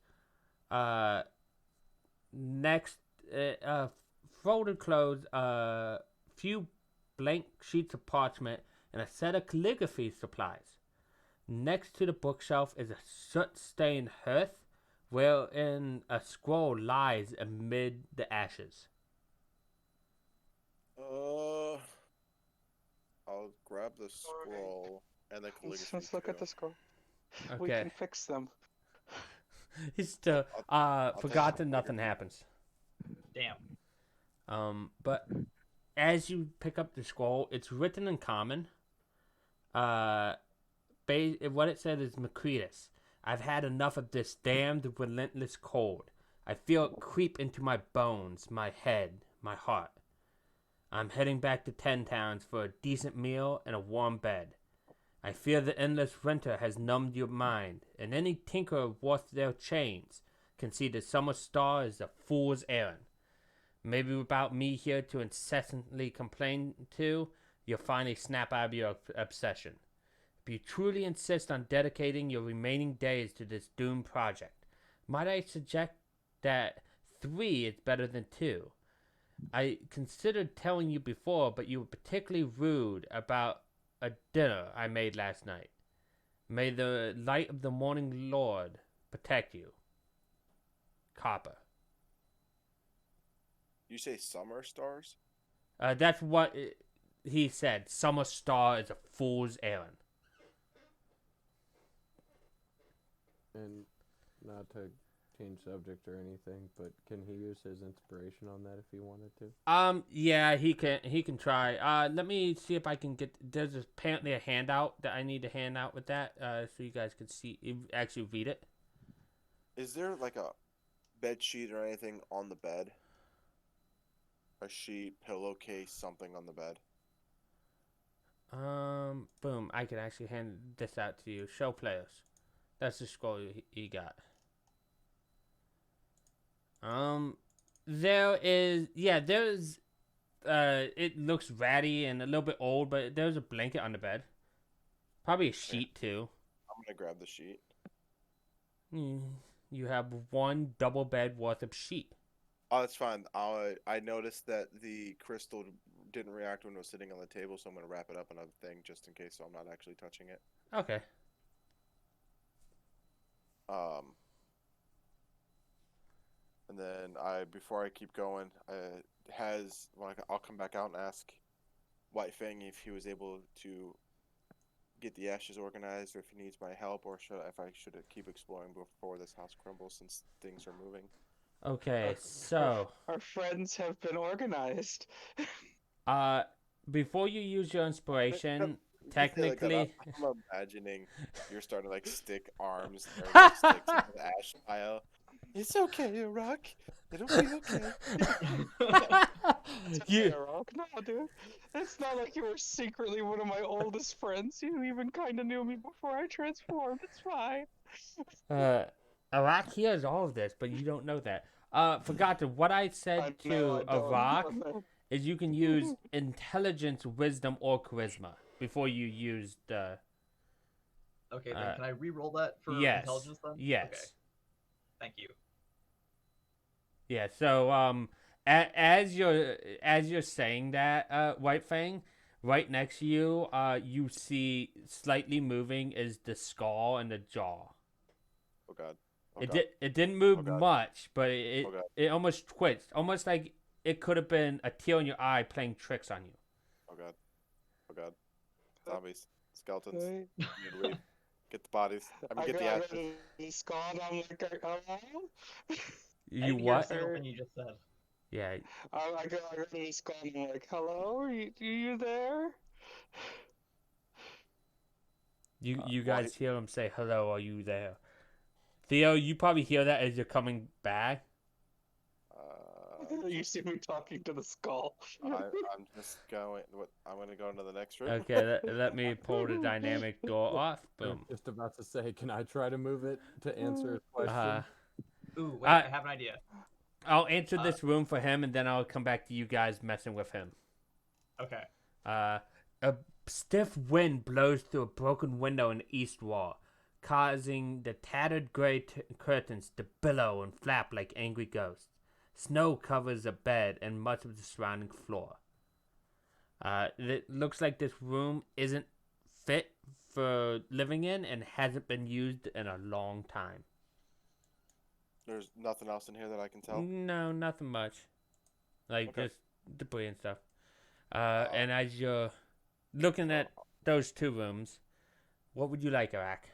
Folded clothes, few blank sheets of parchment, and a set of calligraphy supplies. Next to the bookshelf is a soot-stained hearth, wherein a scroll lies amid the ashes. I'll grab the scroll and the calligraphy. Let's look at the scroll. Okay. We can fix them. He's still Forgotten. Nothing happens. Damn. But as you pick up the scroll, it's written in common. What it said is Macretus. I've had enough of this damned relentless cold. I feel it creep into my bones, my head, my heart. I'm heading back to Ten Towns for a decent meal and a warm bed. I fear the endless winter has numbed your mind, and any tinker worth their chains can see the summer star is a fool's errand. Maybe without me here to incessantly complain to, you'll finally snap out of your obsession. If you truly insist on dedicating your remaining days to this doomed project, might I suggest that 3 is better than 2? I considered telling you before, but you were particularly rude about a dinner I made last night. May the light of the morning Lord protect you. Copper. You say summer stars? That's what he said. Summer star is a fool's errand. And not to change subject or anything, but can he use his inspiration on that if he wanted to? Yeah, he can try. Let me see if I can get. There's apparently a handout that I need to hand out with that, so you guys can see, actually read it. Is there like a bed sheet or anything on the bed? A sheet, pillowcase, something on the bed. Boom. I can actually hand this out to you. Show players. That's the scroll he got. There's, it looks ratty and a little bit old, but there's a blanket on the bed. Probably a sheet, too. I'm gonna grab the sheet. You have 1 double bed worth of sheet. Oh, that's fine. I noticed that the crystal didn't react when it was sitting on the table, so I'm gonna wrap it up in a thing just in case, so I'm not actually touching it. Okay. And then before I keep going, I'll come back out and ask White Fang if he was able to get the ashes organized, or if he needs my help, or if I should keep exploring before this house crumbles, since things are moving. Okay, so Our friends have been organized. before you use your inspiration, technically, I'm imagining you're starting to like stick arms or sticks into the ash pile. It's okay, Rock. It'll be okay. you No, dude. It's not like you were secretly one of my oldest friends. You even kind of knew me before I transformed. It's fine. Arak hears all of this, but you don't know that. Forgot to what I said to Arak is you can use intelligence, wisdom, or charisma before you use the. Okay, then can I re-roll that for yes, intelligence then? yes. Okay. Thank you. Yeah. So as you're saying that, White Fang, right next to you, you see slightly moving is the skull and the jaw. Oh God. Oh, It didn't move God. much, but it almost twitched, almost like it could have been a tear in your eye playing tricks on you. Oh God. Oh God. Zombies. Skeletons. Wait. You need to leave. Get the bodies. Get the ashes. The skull, and I'm like, hello? You I didn't hear a what? single thing you just said. Yeah. I go to the skull, and I'm like, hello? Are you there? You guys hear him say, "Hello, are you there?" Theo, you probably hear that as you're coming back. You see me talking to the skull. I'm just going. I'm gonna go into the next room. Okay, let me pull the dynamic door off. Boom. Just about to say, can I try to move it to answer his question? Ooh, wait, I have an idea. I'll answer this room for him, and then I'll come back to you guys messing with him. Okay. A stiff wind blows through a broken window in the east wall, causing the tattered gray curtains to billow and flap like angry ghosts. Snow covers the bed and much of the surrounding floor. It looks like this room isn't fit for living in and hasn't been used in a long time. There's nothing else in here that I can tell. No, nothing much. Like Okay. just debris and stuff. And as you're looking at those 2 rooms, what would you like, Arak?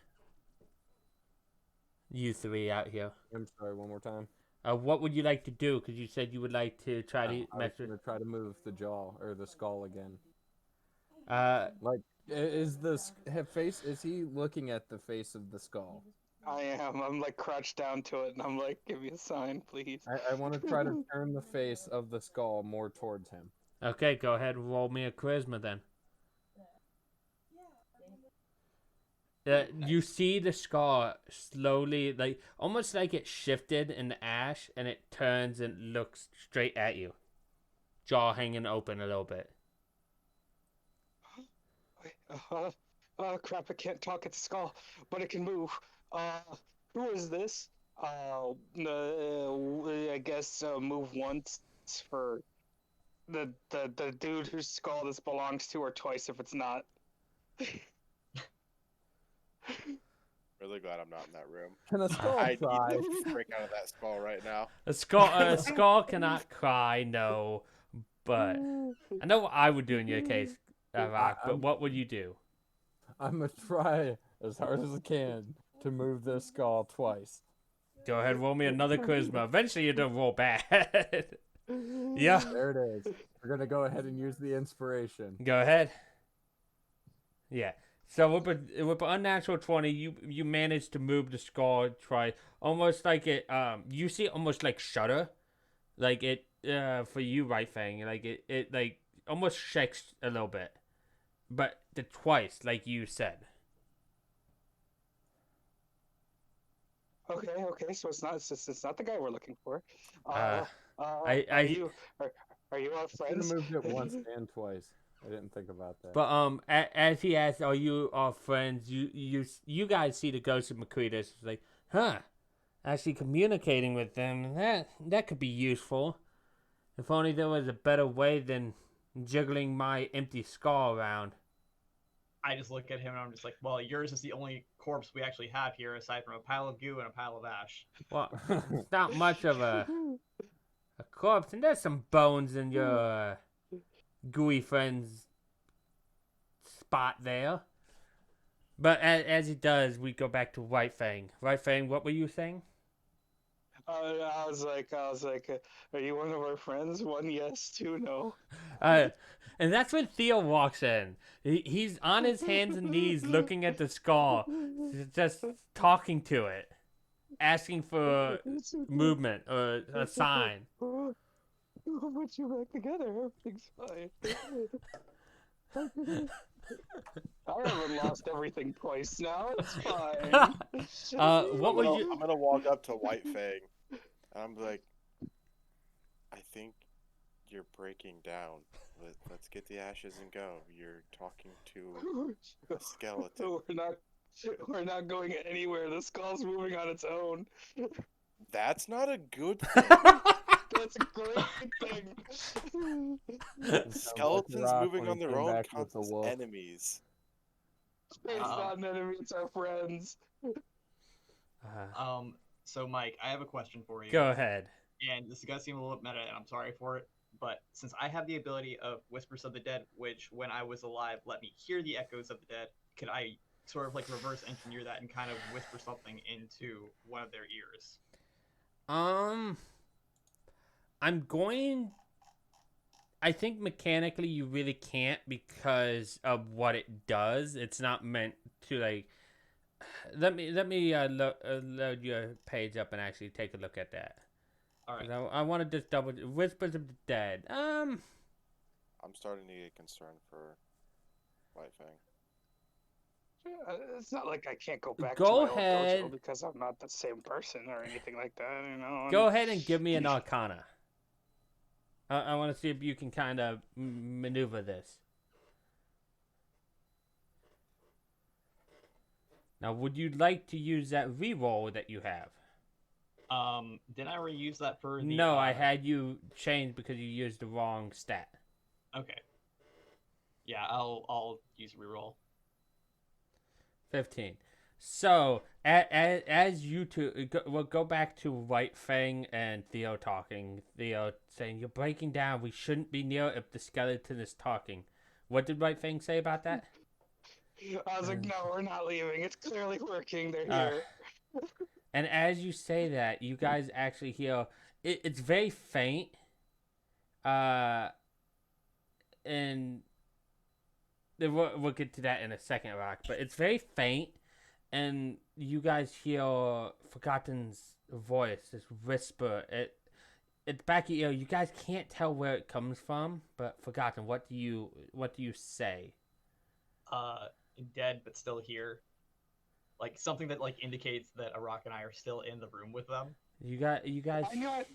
You 3 out here. I'm sorry, one more time. What would you like to do? Because you said you would like to try to I was mess with. gonna try to move the jaw or the skull again. Uh, Like, is he looking at the face of the skull? I am. I'm like crouched down to it, and I'm like, give me a sign, please. I want to try to turn the face of the skull more towards him. Okay, go ahead and roll me a charisma then. You see the skull slowly, like almost like it shifted in the ash, and it turns and looks straight at you, jaw hanging open a little bit. Oh crap! I can't talk at the skull, but it can move. Who is this? I guess move once for the dude whose skull this belongs to, or twice if it's not. Really glad I'm not in that room. Can a skull I cry? need to break out of that skull right now. A skull cannot cry, no. But I know what I would do in your case, Rock. But what would you do? I'm gonna try as hard as I can to move this skull twice. Go ahead, roll me another charisma. Eventually, you're gonna roll bad. Yeah. There it is. We're gonna go ahead and use the inspiration. Go ahead. Yeah. So with an unnatural 20, you manage to move the skull. Try almost like it. You see almost like shudder, like it. For you, right, Fang. Like it like almost shakes a little bit, but the twice, like you said. Okay. So it's not the guy we're looking for. I are you our I should have friends? moved it once and twice. I didn't think about that. But as he asks, "Are you our friends?" You guys see the ghost of Makritas. It's like, huh? Actually communicating with them, that could be useful. If only there was a better way than jiggling my empty skull around. I just look at him and I'm just like, well, yours is the only corpse we actually have here aside from a pile of goo and a pile of ash. Well, it's not much of a corpse, and there's some bones in your gooey friend's spot there. But as he does, we go back to White Fang. White Fang, what were you saying? I was like, are you one of our friends? One yes, two no. And that's when Theo walks in. He's on his hands and knees looking at the skull, just talking to it, asking for movement or a sign. We'll put you back together. Everything's fine. I haven't lost everything twice now. It's fine. What would you? I'm gonna walk up to White Fang, and I'm like, I think you're breaking down. Let's get the ashes and go. You're talking to a skeleton. We're not going anywhere. The skull's moving on its own. That's not a good thing. That's a great thing. Skeletons Rock moving when on he their came own back with count the as wolf. enemies. It's not an enemy, it's our friends. So Mike, I have a question for you. Go ahead. And this is gonna seem a little meta, and I'm sorry for it, but since I have the ability of Whispers of the Dead, which when I was alive let me hear the echoes of the dead, could I sort of like reverse engineer that and kind of whisper something into one of their ears? I think mechanically you really can't because of what it does. It's not meant to like. Let me load your page up and actually take a look at that. All right. I want to just double Whispers of the Dead. I'm starting to get concerned for White Fang. It's not like I can't go back Go to my ahead. old dojo because I'm not the same person or anything like that, you know. Go ahead and give me an Arcana. I want to see if you can kind of maneuver this. Now, would you like to use that reroll that you have? Did I reuse that for the? No, I had you change because you used the wrong stat. Okay. Yeah, I'll use reroll. 15. So, as you two, we'll go back to White Fang and Theo talking. Theo saying, "You're breaking down. We shouldn't be near if the skeleton is talking." What did White Fang say about that? I was like, no, we're not leaving. It's clearly working. They're here. And as you say that, you guys actually hear it's very faint. And we'll get to that in a second, Rock. But it's very faint, and you guys hear Forgotten's voice, this whisper. It's back of your ear. You guys can't tell where it comes from, but Forgotten, what do you say? Dead but still here. Like something that like indicates that Arak and I are still in the room with them. You guys I knew it.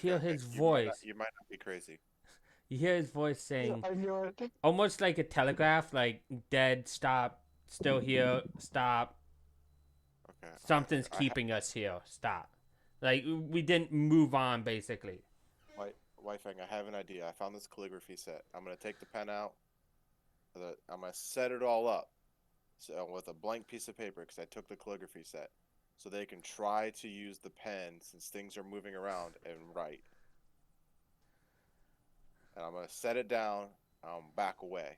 hear his You might voice. you might not be crazy. You hear his voice saying, I knew it. almost like a telegraph, like dead, stop, still here, stop. Okay. Something's I keeping us here, stop. Like we didn't move on, basically. White Fang, I have an idea. I found this calligraphy set. I'm gonna take the pen out. I'm gonna set it all up, so with a blank piece of paper, because I took the calligraphy set, so they can try to use the pen since things are moving around and write. And I'm gonna set it down. Back away.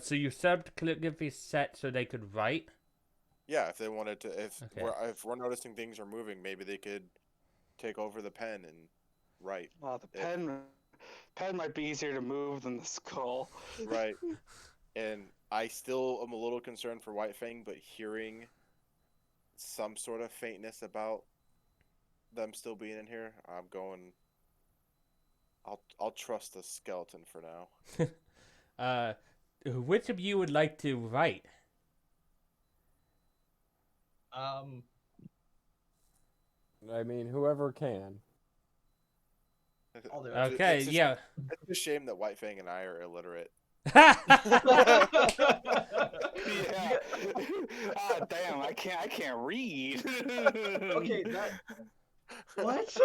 So you set up the calligraphy set so they could write. Yeah, if they wanted to, Okay. if we're noticing things are moving, maybe they could take over the pen and write. Oh, the pen might be easier to move than the skull. Right. And I still am a little concerned for White Fang, but hearing some sort of faintness about them still being in here, I'm going. I'll trust the skeleton for now. Which of you would like to write? I mean, whoever can. I'll do it. Okay, It's yeah. It's a shame that White Fang and I are illiterate. Yeah. Ah, damn! I can't read. Okay, that. What?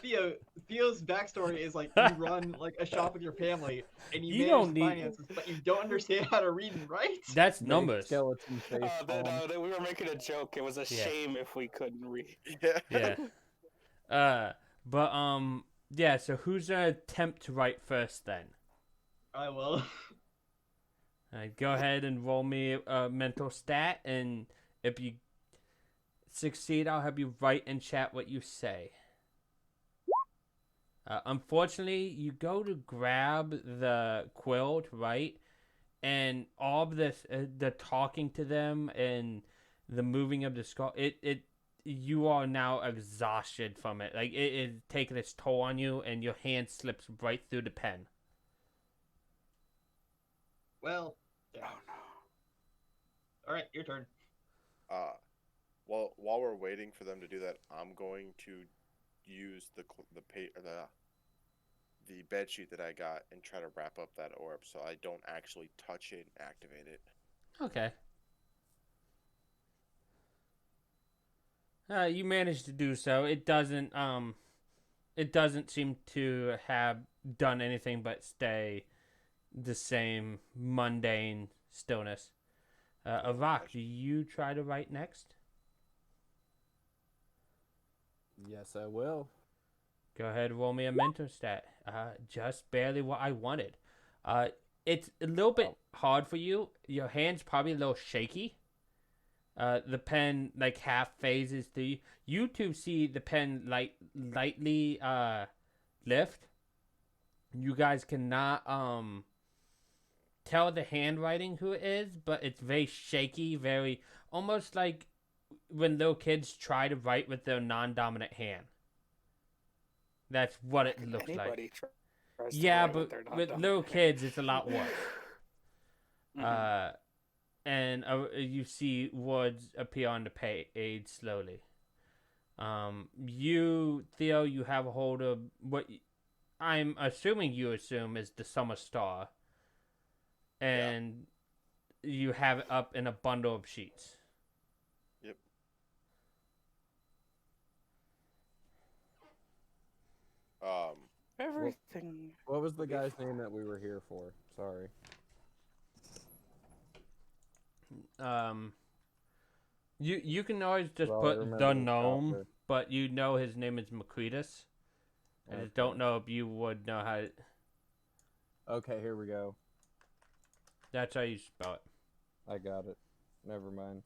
Theo's backstory is like you run like a shop with your family and you You manage don't the need- finances, but you don't understand how to read and write. That's Big numbers. Skeleton face. We were making a joke. It was a Yeah. shame if we couldn't read. Yeah. Yeah. Yeah, so who's gonna attempt to write first then? I will. Go ahead and roll me a mental stat, and if you succeed, I'll have you write in chat what you say. Unfortunately, you go to grab the quill to write, and all of this, the talking to them and the moving of the skull, you are now exhausted from it. Like, it is taking its toll on you, and your hand slips right through the pen. Well, yeah. All right, your turn. Well, while we're waiting for them to do that, I'm going to use the bed sheet that I got and try to wrap up that orb so I don't actually touch it and activate it. Okay. You managed to do so. It doesn't seem to have done anything but stay the same mundane stillness. Avak, do you try to write next? Yes, I will. Go ahead, roll me a mental stat. Just barely what I wanted. It's a little bit hard for you. Your hand's probably a little shaky. The pen like half phases through you. You two see the pen lightly lift. You guys cannot tell the handwriting who it is, but it's very shaky, very almost like when little kids try to write with their non-dominant hand. That's what it looks like. Yeah, but with little kids, it's a lot worse. And you see words appear on the page slowly. You, Theo, you have a hold of what I'm assuming you assume is the summer star. And you have it up in a bundle of sheets. Yep. Everything. What was the guy's name that we were here for? Sorry. You can always just Well, I put remember the the gnome, doctor. but you know his name is Macretus. I just don't know if you would know how. Okay, here we go. That's how you spell it. I got it. Never mind.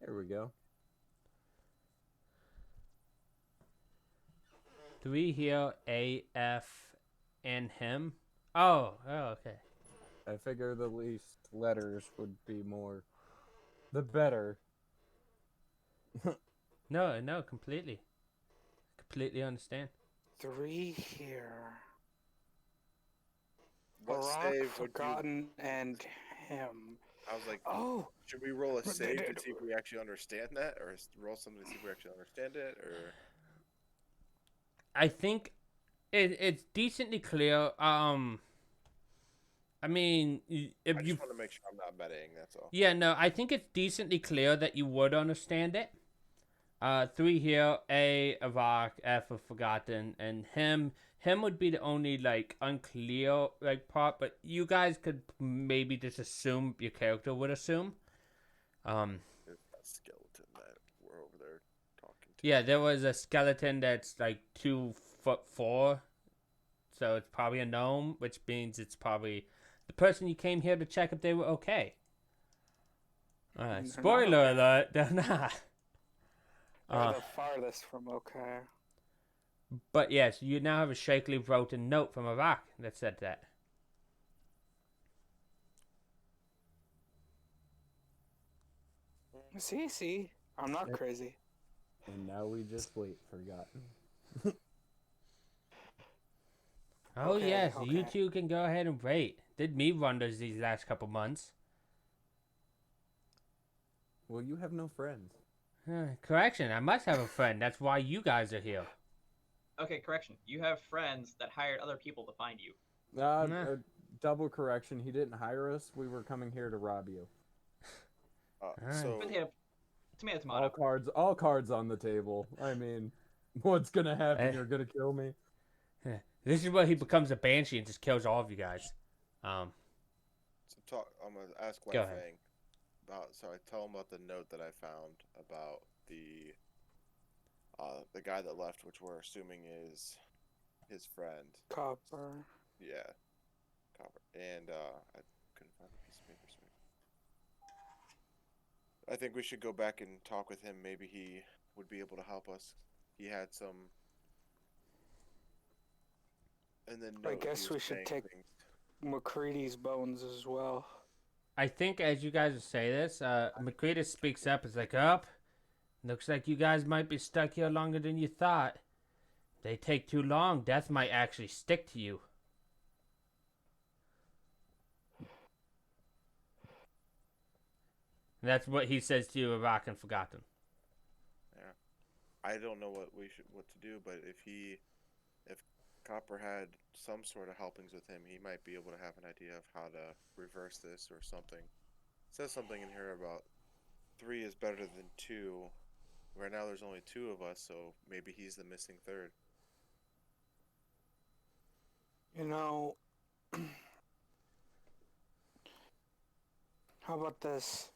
Here we go. 3 here, A, F, and him. Oh, okay. I figure the least letters would be more, the better. No, completely. Completely understand. 3 here. What Barack, save would you? Forgotten, and him. I was like, Oh, should we roll a but save they- to see if we actually understand that, or roll something to see if we actually understand it, or? I think it's decently clear. I mean, I if just you, want to make sure I'm not metaing. That's all. yeah, no, I think it's decently clear that you would understand it. 3 here, A, Avak, F of Forgotten, and him. Him would be the only like unclear like part, but you guys could maybe just assume your character would assume. There's that skeleton that we're over there talking to. Yeah, there was a skeleton that's like 2'4", so it's probably a gnome, which means it's probably the person you came here to check if they were okay. not Spoiler okay. alert, they're not. they're the farthest from okay. But yes, you now have a shakily written note from Iraq that said that. See, I'm not Yep. crazy. And now we just wait, Forgotten. Oh Okay, yes, you okay. two can go ahead and rate. Did me wonders these last couple months. Well, you have no friends. Correction, I must have a friend. That's why you guys are here. Okay, correction. You have friends that hired other people to find you. Nah. Double correction. He didn't hire us. We were coming here to rob you. So Tomato, tomato. All cards on the table. I mean, what's gonna happen? Eh. You're gonna kill me. This is where he becomes a banshee and just kills all of you guys. I'm gonna ask Go ahead. Fang about. So I tell him about the note that I found about the guy that left, which we're assuming is his friend. Copper. Yeah, Copper. And I couldn't find the piece of paper. So I think we should go back and talk with him. Maybe he would be able to help us. He had some. And then I guess we should take McCready's bones as well. I think as you guys say this, McCready speaks up. It's like, up. Looks like you guys might be stuck here longer than you thought. If they take too long, death might actually stick to you. And that's what he says to you, Rock and Forgotten. Yeah, I don't know what to do, but if Copper had some sort of helpings with him, he might be able to have an idea of how to reverse this or something. It says something in here about 3 is better than 2. Right now there's only 2 of us, so maybe he's the missing third. You know, how about this?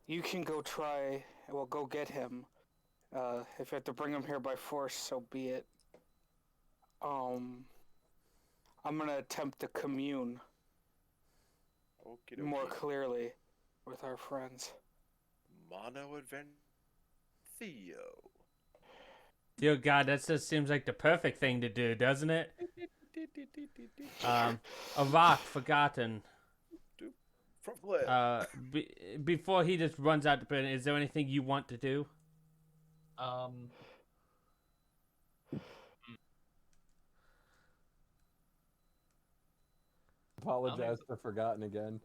You can go go get him. If you have to bring him here by force, so be it. I'm gonna attempt to commune Okie more dokie. clearly with our friends. Mono Advent Theo. Dear God, that just seems like the perfect thing to do, doesn't it? A rock forgotten. From where? Before he just runs out the building, is there anything you want to do? Apologize for Forgotten again.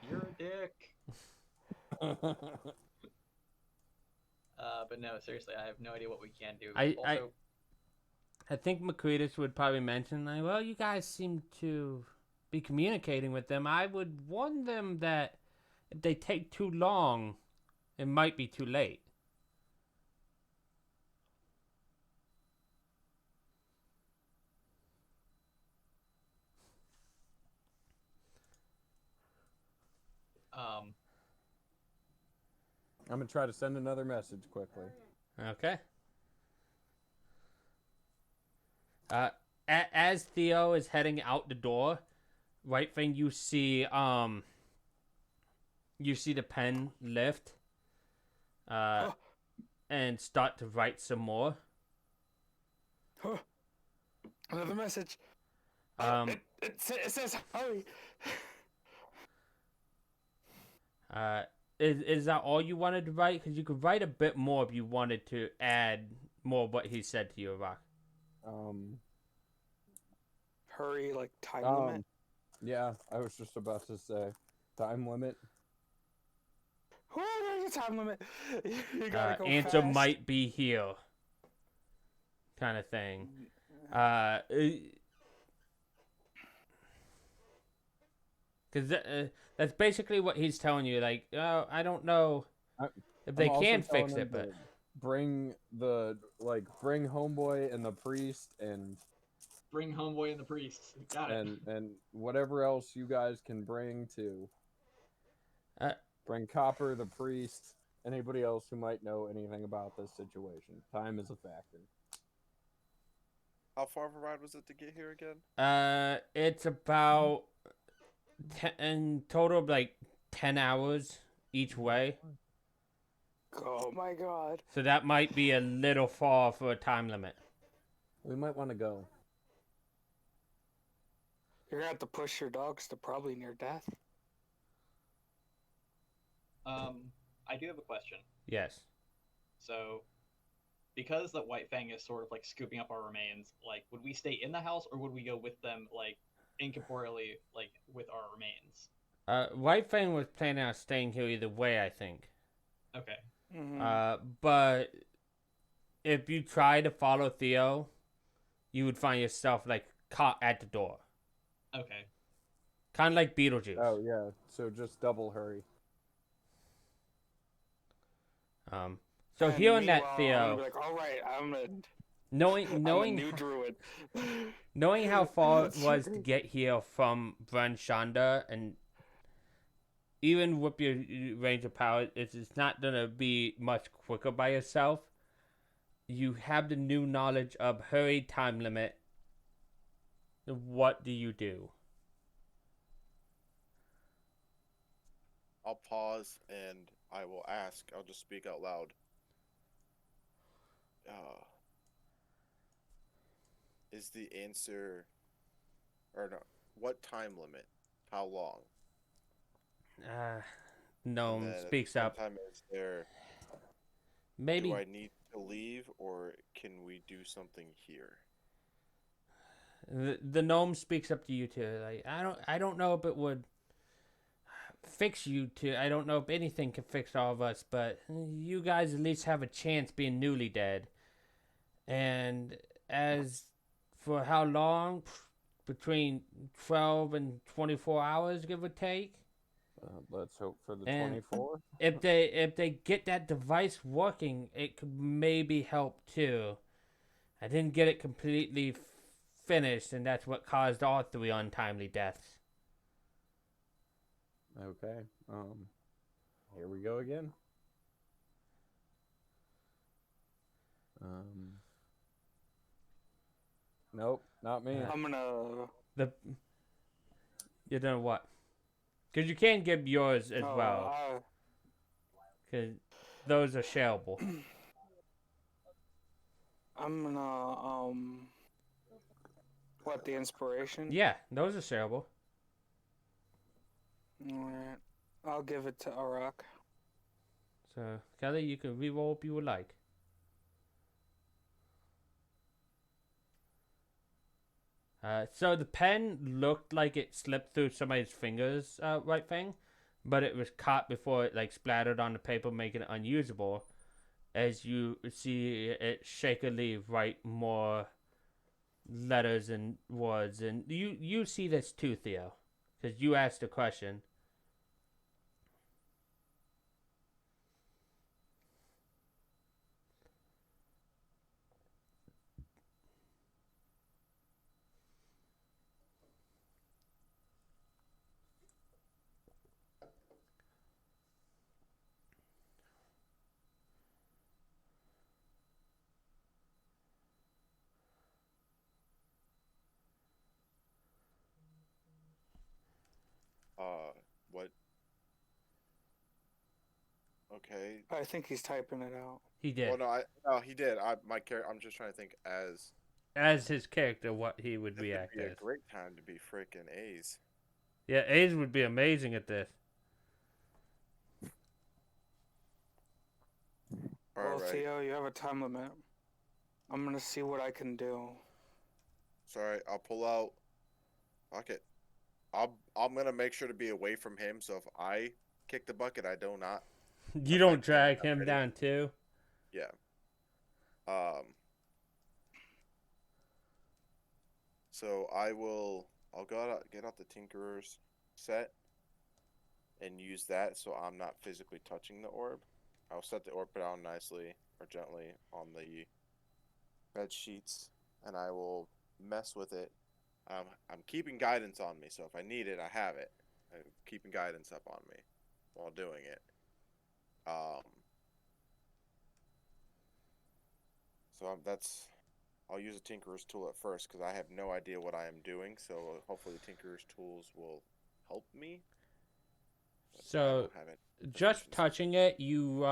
You're a dick. But no, seriously, I have no idea what we can do. I think Macretus would probably mention, like, well, you guys seem to be communicating with them. I would warn them that if they take too long, it might be too late. I'm gonna try to send another message quickly. Okay. As Theo is heading out the door, right thing you see the pen lift, and start to write some more. Another message. It says hurry. Is that all you wanted to write? Because you could write a bit more if you wanted to add more of what he said to you, Rock. Hurry, like time limit. Yeah, I was just about to say time limit. Oh, there's a time limit. You gotta go Answer fast. might be here. Kind of thing. Because that's basically what he's telling you. Like, oh, I don't know if they can fix it, but bring homeboy and the priest and Bring homeboy and the priest. Got it. and whatever else you guys can bring to. Bring Copper, the priest, anybody else who might know anything about this situation. Time is a factor. How far of a ride was it to get here again? It's about in total like 10 hours each way. Oh my god. So that might be a little far for a time limit. We might want to go. You're gonna have to push your dogs to probably near death. I do have a question. Yes. So, because the White Fang is sort of like scooping up our remains, like, would we stay in the house or would we go with them, like, incorporeally, like, with our remains? White Fang was planning on staying here either way, I think. Okay. Mm-hmm. But if you try to follow Theo, you would find yourself like caught at the door. Okay. Kind of like Beetlejuice. Oh yeah, so just double hurry. So And hearing that, meanwhile, I'm Theo, gonna be like, all right, I'm a knowing new druid. knowing how far it was to get here from Branshanda, and even with your range of power, it's not gonna be much quicker by yourself. You have the new knowledge of hurry, time limit. What do you do? I'll pause and I will ask. I'll just speak out loud. Is the answer, or no? What time limit? How long? Gnome speaks up. Time is there. Maybe Do I need to leave, or can we do something here? the gnome speaks up to you too. Like, I don't know if it would fix you two. I don't know if anything can fix all of us, but you guys at least have a chance being newly dead. And as for how long, between 12 and 24 hours, give or take. Let's hope for the And 24. If they get that device working, it could maybe help too. I didn't get it completely finished, and that's what caused all 3 untimely deaths. Okay. Here we go again. Nope, not me. I'm gonna. You know what? Because you can give yours as well. Because those are shareable. I'm gonna What, the inspiration? Yeah, those are shareable. Alright. I'll give it to Arak. So, Kelly, you can reroll if you would like. So the pen looked like it slipped through somebody's fingers, right thing, but it was caught before it like splattered on the paper, making it unusable. As you see it shakily write more letters and words, and you see this too, Theo, because you asked a question. What? Okay. I think he's typing it out. He did. Well, no, he did. I'm just trying to think as as his character, what he would This would react be a as. great time to be freaking A's. Yeah, A's would be amazing at this. Well, Alright. Theo, you have a time limit. I'm gonna see what I can do. Sorry, I'll pull out. Fuck it. I'm gonna make sure to be away from him, so if I kick the bucket, I do not You don't affect him when drag I'm him ready. down too. Yeah. So I'll get out the Tinkerer's set and use that so I'm not physically touching the orb. I'll set the orb down nicely or gently on the bed sheets, and I will mess with it. I'm keeping guidance on me, so if I need it, I have it. I'm keeping guidance up on me while doing it. I'll use a Tinkerer's tool at first because I have no idea what I am doing. So hopefully the Tinkerer's tools will help me. But I So don't have it. just Proficiency. touching it, you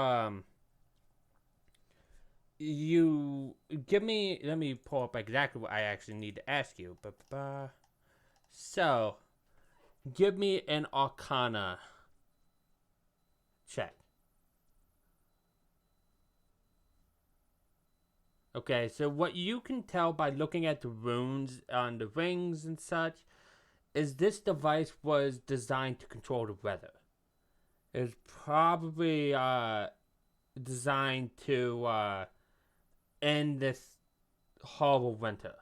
give me. Let me pull up exactly what I actually need to ask you. So, give me an Arcana check. Okay, so what you can tell by looking at the runes on the rings and such is this device was designed to control the weather. It's probably designed to end this horrible winter.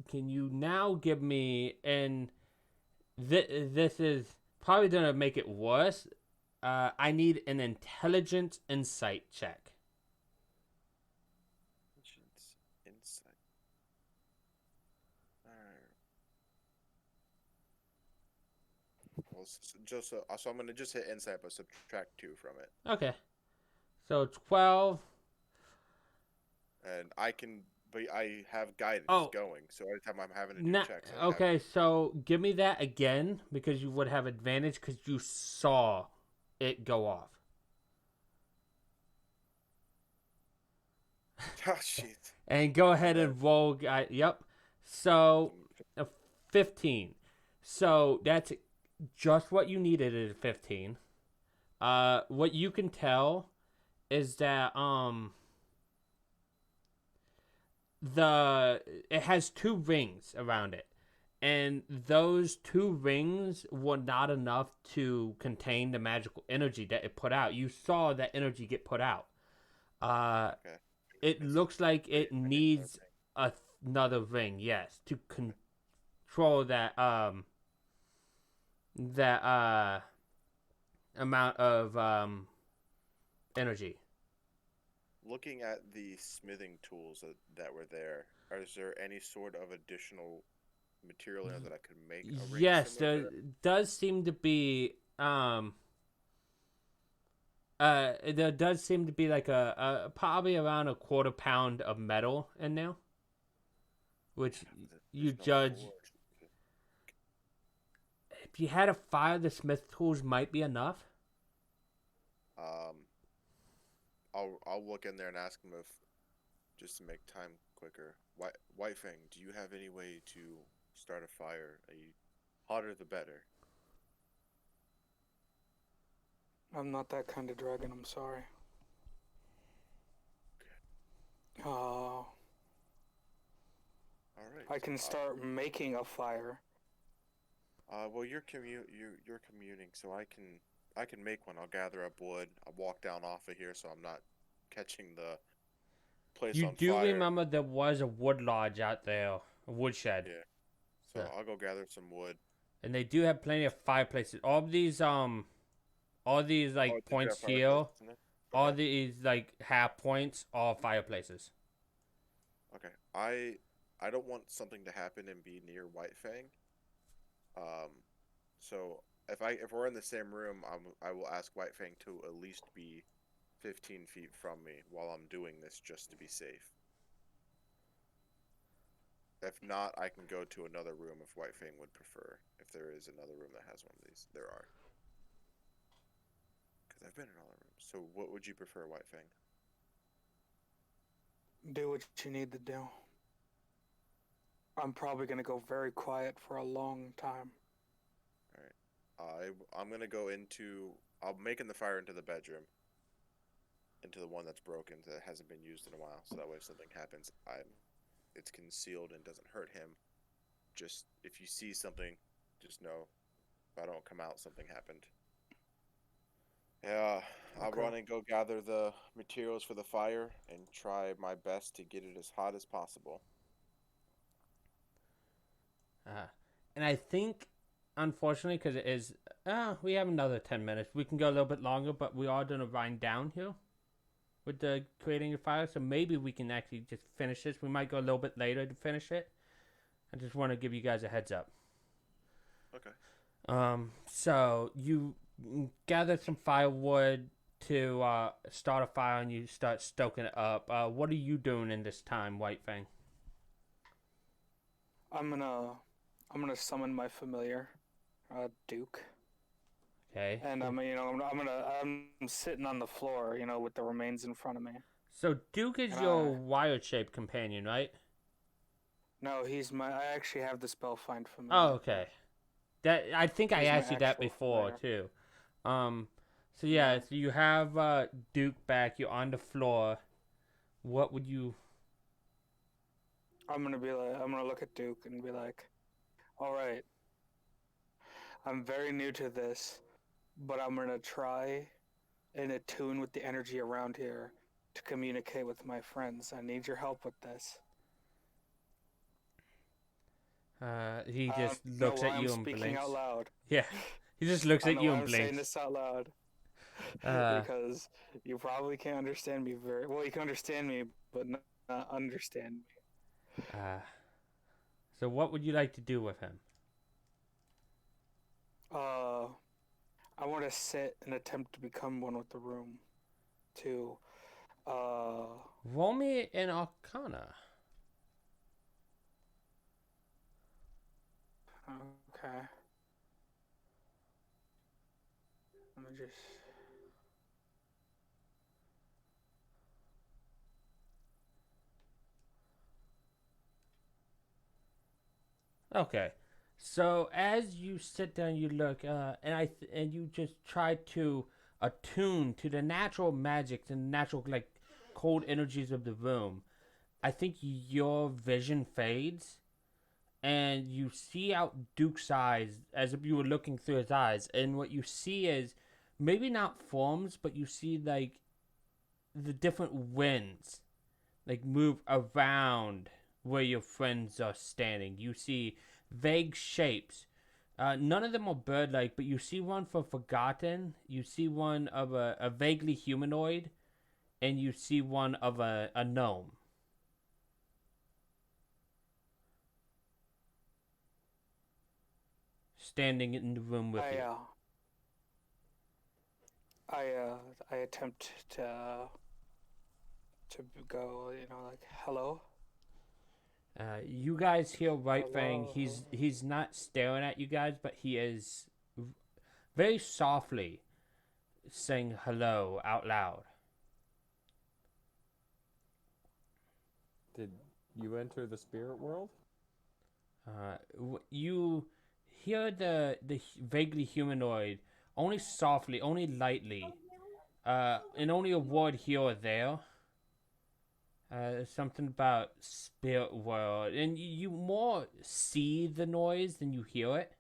Can you now give me, and this is probably gonna make it worse. I need an intelligence insight check. Insight. Alright. Well, so I'm gonna just hit insight, but subtract 2 from it, Okay, so 12. and I have guidance Oh. going. So every time I'm having to do checks, I have Okay, so give me that again because you would have advantage because you saw it go off. Oh shit. And go ahead and roll. Yep. So, 15. So that's just what you needed at a 15. What you can tell is that it has 2 rings around it, and those 2 rings were not enough to contain the magical energy that it put out. You saw that energy get put out. Okay. It looks like it needs another ring, yes, to control that amount of energy. Looking at the smithing tools that were there, is there any sort of additional material in there that I could make a ring Yes, similar there to that? does seem to be there does seem to be like a probably around a quarter pound of metal in there, which you There's no judge. forge. If you had a fire, the smith tools might be enough. I'll look in there and ask him if, just to make time quicker. White Fang, do you have any way to start a fire? Hotter the better. I'm not that kind of dragon, I'm sorry. All right. I can start making a fire. Well, you're commuting, so I can make one. I'll gather up wood. I'll walk down off of here, so I'm not catching the place You on do fire. remember there was a wood lodge out there, a woodshed. Yeah. So I'll go gather some wood. And they do have plenty of fireplaces. All these like points here, all these like half points, all fireplaces. Okay. I don't want something to happen and be near White Fang. So if we're in the same room, I will ask White Fang to at least be 15 feet from me while I'm doing this, just to be safe. If not, I can go to another room if White Fang would prefer. If there is another room that has one of these, there are. Because I've been in all the rooms. So what would you prefer, White Fang? Do what you need to do. I'm probably gonna go very quiet for a long time. I'm gonna go into. I'm making the fire into the bedroom, into the one that's broken that hasn't been used in a while. So that way, if something happens, it's concealed and doesn't hurt him. Just if you see something, just know if I don't come out, something happened. Yeah, I'll Okay. run and go gather the materials for the fire and try my best to get it as hot as possible. And I think, unfortunately, because it is, we have another 10 minutes. We can go a little bit longer, but we are going to wind down here with the creating a fire. So maybe we can actually just finish this. We might go a little bit later to finish it. I just want to give you guys a heads up. Okay. So you gather some firewood to start a fire, and you start stoking it up. What are you doing in this time, White Fang? I'm gonna summon my familiar, Duke. Okay. And I'm sitting on the floor, with the remains in front of me. So Duke is And your wired-shaped companion, right? No, I actually have the spell find familiar. Oh, okay. That I think I He's my asked you that actual before familiar. too. So yeah, No. so you have Duke back. You're on the floor. What would you? I'm gonna look at Duke and be like, all right, I'm very new to this, but I'm gonna try and attune with the energy around here to communicate with my friends. I need your help with this. He I just don't know looks why at I'm you and speaking blinks. out loud. Yeah, he just looks I don't at know you why and I'm saying blinks. this out loud. Uh, Because you probably can't understand me very well. You can understand me, but not understand me. uh. So what would you like to do with him? I want to sit and attempt to become one with the room. To, Roll me an Arcana. okay. Let me just. Okay. So as you sit down, you look, and you just try to attune to the natural magic and natural cold energies of the room. I think your vision fades, and you see out Duke's eyes as if you were looking through his eyes, and what you see is maybe not forms, but you see the different winds move around where your friends are standing. You see vague shapes. None of them are bird-like, but you see one for Forgotten. You see one of a vaguely humanoid, and you see one of a gnome. Standing in the room with you. I attempt to go, hello. You guys hear White Fang. Hello. He's not staring at you guys, but he is very softly saying hello out loud. Did you enter the spirit world? You hear the vaguely humanoid only softly, only lightly, and only a word here or there. Something about spirit world, and you more see the noise than you hear it.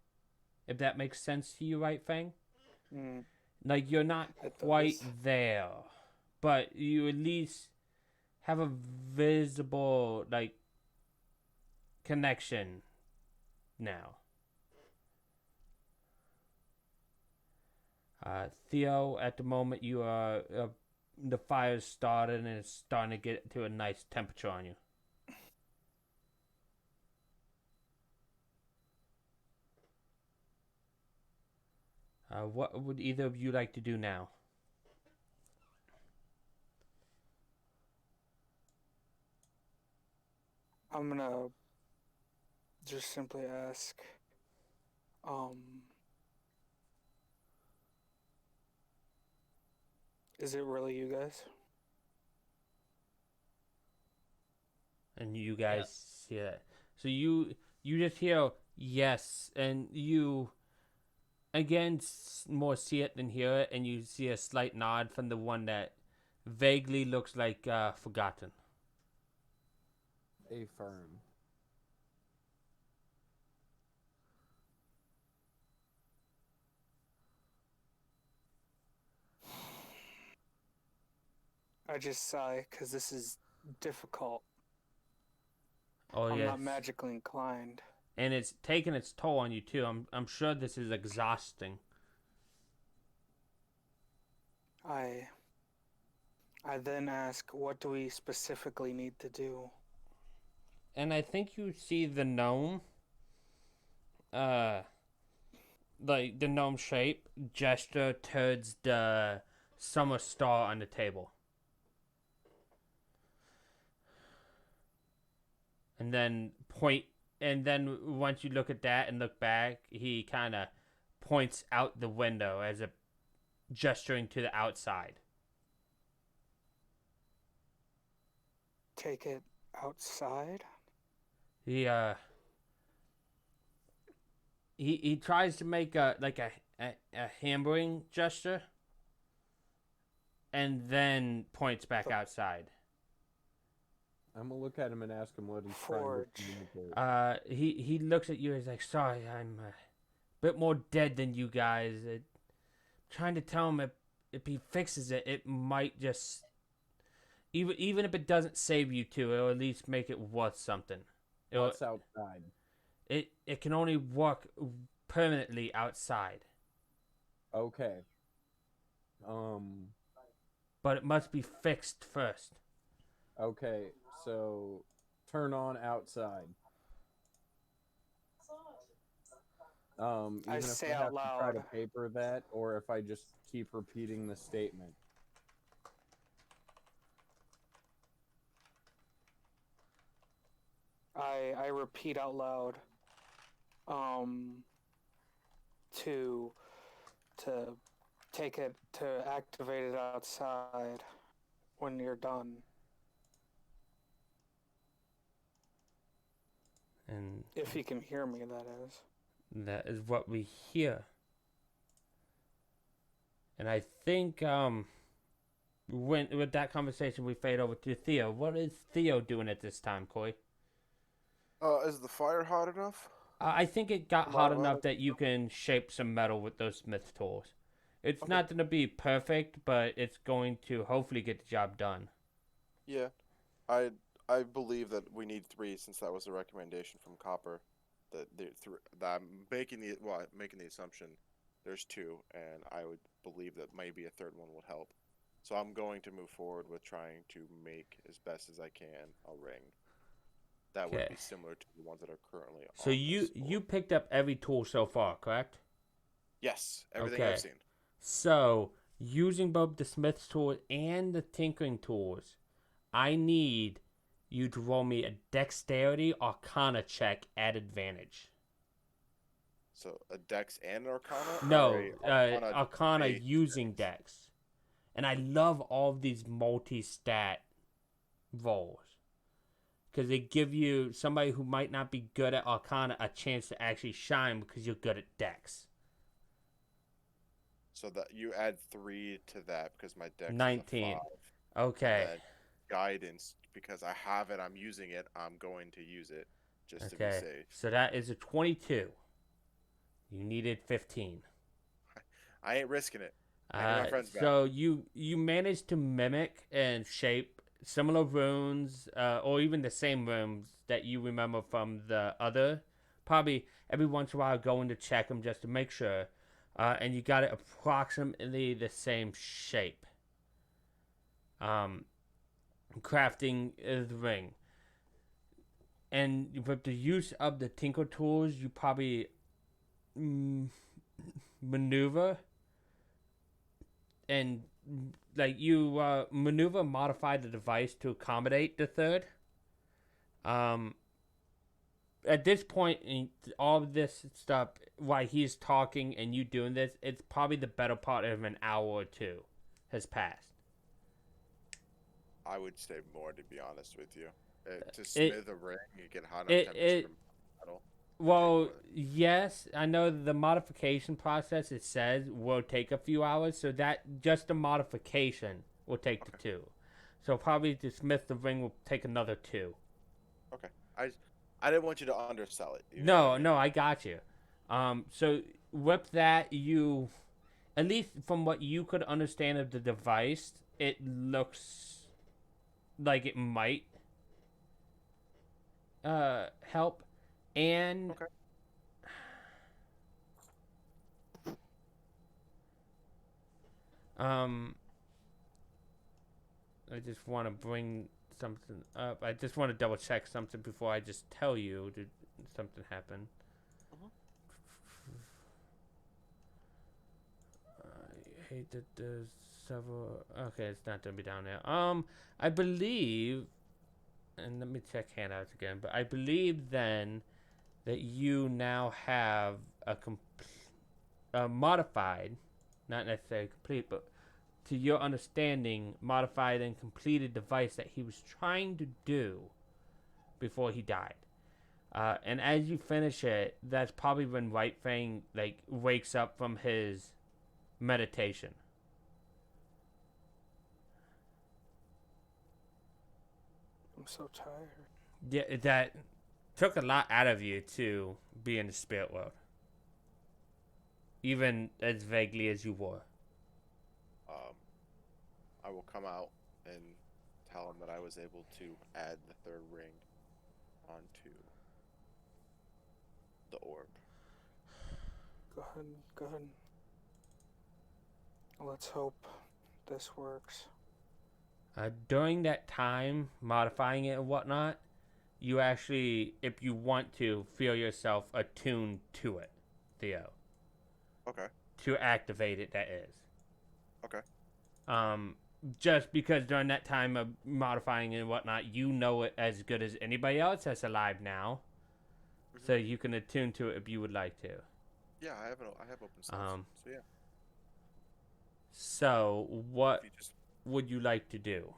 If that makes sense to you, right, Fang? Mm, Like you're not it quite does. there, but you at least have a visible connection now. Theo, at the moment you are the fire's started and it's starting to get to a nice temperature on you. What would either of you like to do now? I'm gonna just simply ask, is it really you guys? and you guys Yes. see that. So you just hear yes, and you again more see it than hear it, and you see a slight nod from the one that vaguely looks like forgotten. Affirm. I just sigh because this is difficult. Oh I'm yes, not magically inclined. and it's taking its toll on you too. I'm sure this is exhausting. I then ask, what do we specifically need to do? And I think you see the gnome, like the gnome shape, gesture towards the summer star on the table. And then once you look at that and look back, he kind of points out the window as a gesturing to the outside. Take it outside? He tries to make a hammering gesture and then points back outside. I'm gonna look at him and ask him what he's Forge. trying to communicate. He looks at you and is like, sorry, I'm a bit more dead than you guys. Trying to tell him if he fixes it, it might just even if it doesn't save you two, it'll at least make it worth something. What's outside? It can only work permanently outside. Okay. But it must be fixed first. Okay, so turn on outside. Even I if say I have out to try to loud. paper that, or if I just keep repeating the statement. I repeat out loud. To take it to activate it outside when you're done. And If you can hear me, that is. that is what we hear. And I think with that conversation we fade over to Theo. What is Theo doing at this time, Coy? Is the fire hot enough? I think it got Am hot I allowed enough to- that you can shape some metal with those smith tools. It's Okay. not going to be perfect, but it's going to hopefully get the job done. Yeah, I believe that we need 3 since that was a recommendation from Copper. That I'm making the assumption there's 2, and I would believe that maybe a third one would help. So I'm going to move forward with trying to make as best as I can a ring. That would Okay. be similar to the ones that are currently on So you this board. picked up every tool so far, correct? Yes, everything Okay. I've seen. So, using both the smith's tool and the tinkering tools, I need you to roll me a dexterity arcana check at advantage. So a Dex and an Arcana? No, Or a arcana based using Dex? dex. And I love all of these multi-stat rolls. Because they give you, somebody who might not be good at arcana, a chance to actually shine because you're good at dex. So that you add 3 to that because my Dex 19. is a 5. Okay. And then guidance, because I have it, I'm using it, I'm going to use it just to be Okay. safe. So that is a 22. You needed 15. I ain't risking it. I need my friends back. So you managed to mimic and shape similar runes, or even the same runes that you remember from the other. Probably every once in a while going to check them just to make sure. And you got it approximately the same shape. Crafting the ring. And with the use of the tinker tools, you probably maneuver and maneuver modify the device to accommodate the third. At this point in all of this stuff, while he's talking and you doing this, it's probably the better part of an hour or 2 has passed. I would say more, to be honest with you. To It smith a ring, you get hot enough it temperature it to metal. well, more yes, I know the modification process it says will take a few hours, so that just the modification will take the Okay. 2. So probably to smith the ring will take another 2. Okay. I didn't want you to undersell it. You know what I No, mean? no, I got you. So with that, at least from what you could understand of the device, it looks like it might help, and Okay. um, I just want to bring something up. I just want to double check something before I just tell you did something happen. Mhm. I hate that there's several. Okay, it's not gonna be down there. I believe, and let me check handouts again. But I believe then that you now have a modified, not necessarily complete, but to your understanding, modified and completed device that he was trying to do before he died. And as you finish it, that's probably when White Fang like wakes up from his meditation. I'm so tired. Yeah, that took a lot out of you to be in the spirit world, even as vaguely as you were. Um, I will come out and tell him that I was able to add the third ring onto the orb. Go ahead. Go ahead. Let's hope this works. During that time, modifying it and whatnot, you actually, if you want to, feel yourself attuned to it, Theo. Okay. To activate it, that is. Okay. Just because during that time of modifying and whatnot, you know it as good as anybody else that's alive now. Mhm. So you can attune to it if you would like to. Yeah, I have open slots. So yeah. So what If you just would you like to do?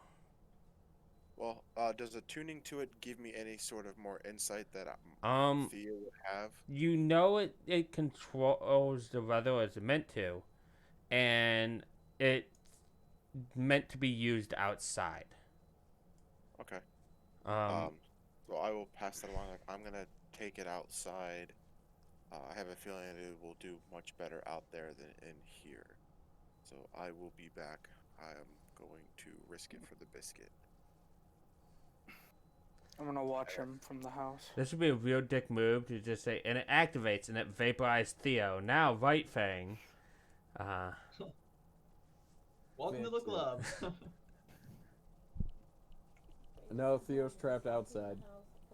well, does attuning to it give me any sort of more insight that Thea would have? You know it controls the weather as it meant to, and it's meant to be used outside. Okay. Um, So I will pass that along. Like, I'm gonna take it outside. I have a feeling that it will do much better out there than in here. So I will be back. I am going to risk it for the biscuit. I'm gonna watch him from the house. this would be a real dick move to just say, and it activates and it vaporized Theo. Now Right Fang. Welcome to the club. No, Theo's trapped outside.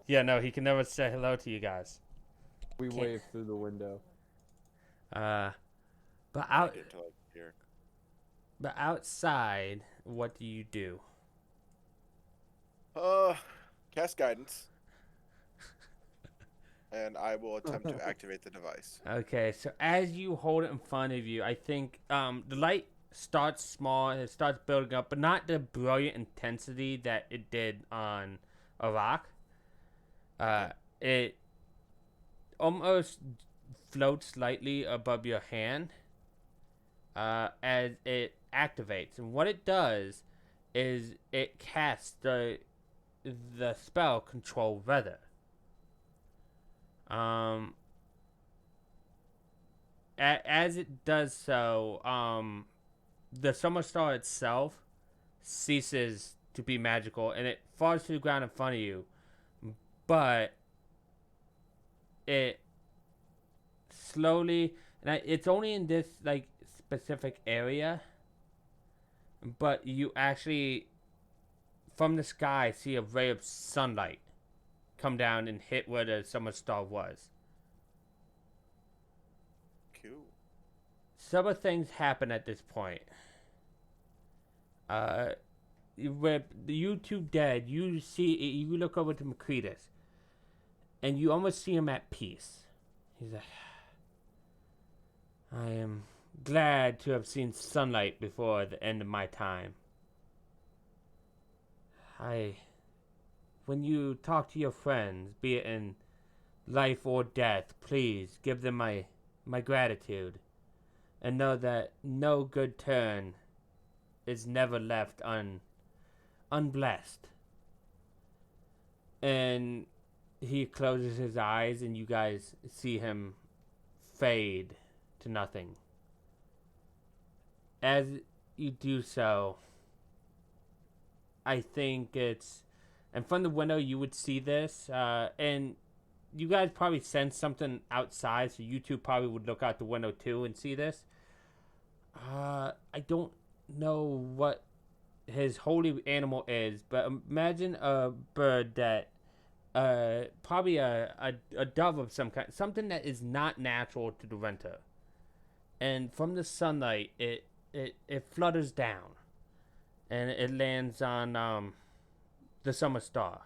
Yeah, no, he can never say hello to you guys. We Can't- wave through the window. But I get to like here. but outside, what do you do? Cast guidance. And I will attempt to activate the device. Okay, so as you hold it in front of you, I think the light starts small and it starts building up, but not the brilliant intensity that it did on Iraq. It almost floats slightly above your hand as it activates, and what it does is it casts the spell Control Weather. As it does so, the summer star itself ceases to be magical and it falls to the ground in front of you, but it slowly, and it's only in this like specific area, but you actually from the sky see a ray of sunlight come down and hit where the summer star was. Cool. Several things happen at this point. With you two dead, you look over to Macretus, and you almost see him at peace. He's like, I am glad to have seen sunlight before the end of my time. when you talk to your friends, be it in life or death, please give them my gratitude. And know that no good turn is never left unblessed. And he closes his eyes, and you guys see him fade to nothing. As you do so, I think it's, and from the window you would see this, and you guys probably sense something outside, so you two probably would look out the window too and see this. I don't know what his holy animal is, but imagine a bird that, probably a dove of some kind, something that is not natural to the winter. And from the sunlight, it flutters down, and it lands on the summer star,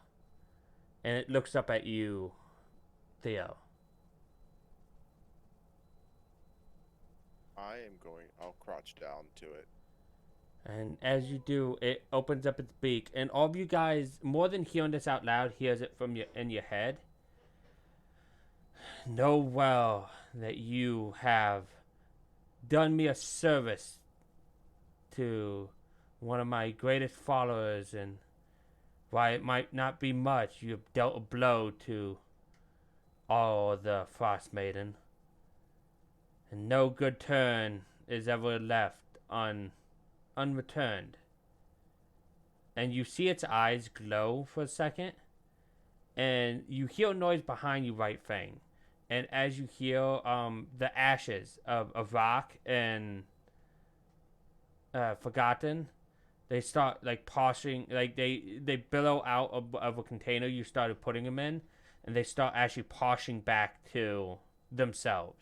and it looks up at you, Theo. I'll crouch down to it. And as you do, it opens up its beak, and all of you guys, more than hearing this out loud, hears it from in your head. Know well that you have done me a service to one of my greatest followers, and while it might not be much, you have dealt a blow to all the Frostmaiden. And no good turn is ever left unreturned. And you see its eyes glow for a second, and you hear a noise behind you, Right Fang. And as you hear the ashes of Rock and Forgotten, they start like poshing, like they billow out of a container you started putting them in, and they start actually poshing back to themselves.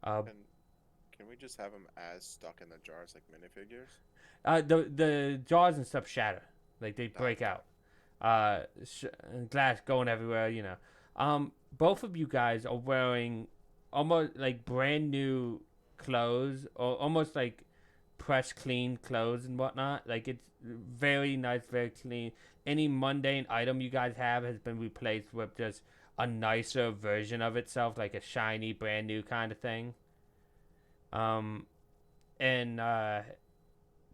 Can we just have them as stuck in the jars like minifigures? The jars and stuff shatter, like they break out. Glass going everywhere, you know. Both of you guys are wearing almost like brand new clothes, or almost like pressed clean clothes and whatnot. Like it's very nice, very clean. Any mundane item you guys have has been replaced with just a nicer version of itself, like a shiny, brand new kind of thing. And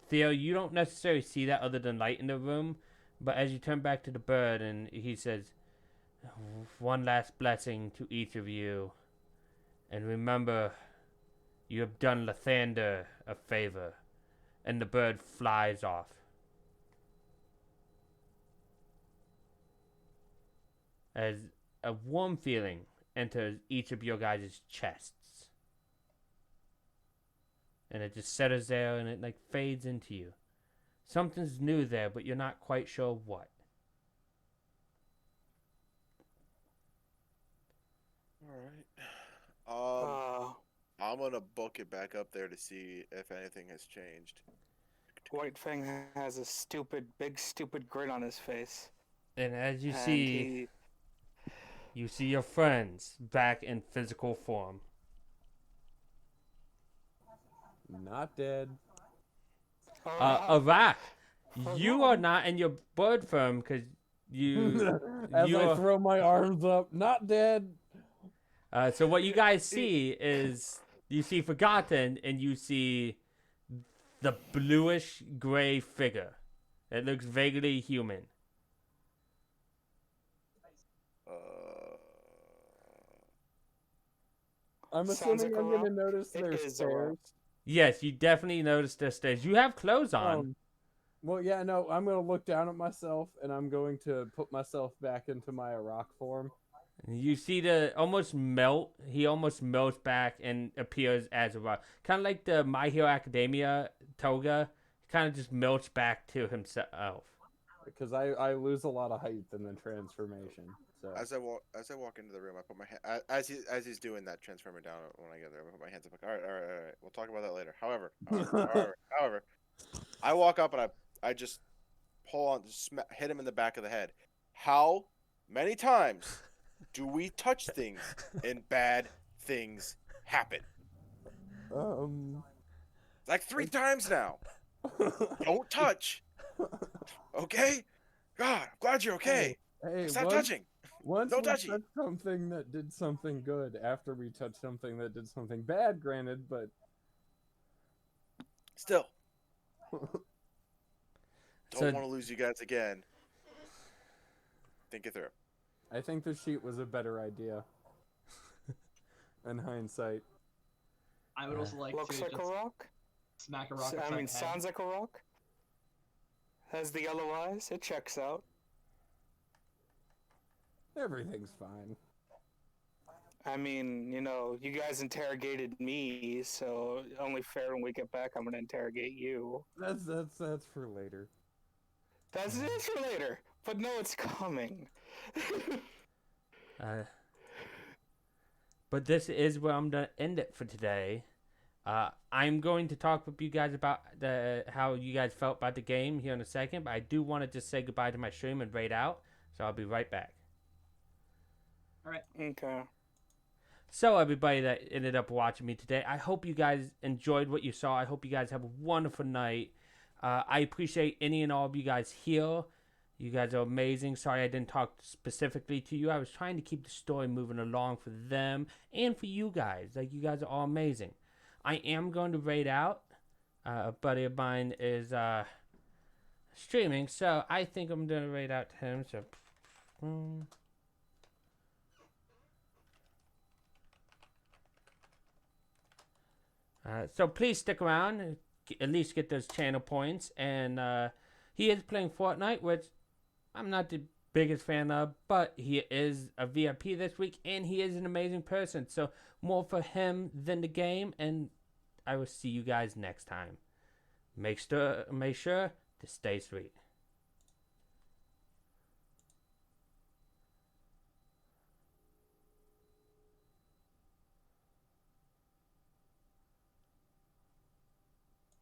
Theo, you don't necessarily see that other than light in the room, but as you turn back to the bird, and he says, "One last blessing to each of you, and remember, you have done Lathander a favor," and the bird flies off. As a warm feeling enters each of your guys' chests. And it just settles there, and it like fades into you. Something's new there, but you're not quite sure what. All right. I'm gonna book it back up there to see if anything has changed. White Fang has a big stupid grin on his face. And as you see, you see your friends back in physical form. Not dead. Arak, you are not in your bird form because you. As I throw my arms up, not dead. So what you guys see is you see Forgotten, and you see the bluish gray figure. It looks vaguely human. I'm assuming I'm gonna notice there's stairs. Yes, you definitely notice there's stairs. You have clothes on. Well, yeah, no, I'm gonna look down at myself, and I'm going to put myself back into my rock form. You see the almost melt. He almost melts back and appears as a rock. Kind of like the My Hero Academia Toga. Kind of just melts back to himself. Because I lose a lot of height in the transformation. So as I walk into the room, I put my hand as he's doing that, transforming down when I get there. I put my hands up like, all right. We'll talk about that later. However, I walk up and I just pull on, hit him in the back of the head. How many times do we touch things and bad things happen? Like 3 times now. Don't touch. Okay? God, I'm glad you're okay. Hey, Stop touching. once No we touching. touched something that did something good after we touched something that did something bad, granted, but Still, So- don't want to lose you guys again. Think it through. I think the sheet was a better idea. In hindsight. I would also like Looks to like a just rock. smack a rock I upside mean, the head. sounds like a rock. Has the yellow eyes. It checks out. Everything's fine. I mean, you know, you guys interrogated me, so only fair when we get back, I'm gonna interrogate you. That's for later. That's it for later. But no, it's coming. But this is where I'm gonna end it for today. I'm going to talk with you guys about how you guys felt about the game here in a second, but I do want to just say goodbye to my stream and raid out, so I'll be right back. All right. Okay. So everybody that ended up watching me today, I hope you guys enjoyed what you saw. I hope you guys have a wonderful night. I appreciate any and all of you guys here. You guys are amazing. Sorry I didn't talk specifically to you. I was trying to keep the story moving along for them and for you guys. Like, you guys are all amazing. I am going to raid out. A buddy of mine is streaming, so I think I'm going to raid out to him. So please stick around, at least get those channel points. And he is playing Fortnite, which I'm not the biggest fan of, but he is a VIP this week, and he is an amazing person. So more for him than the game, and I will see you guys next time. Make sure to stay sweet.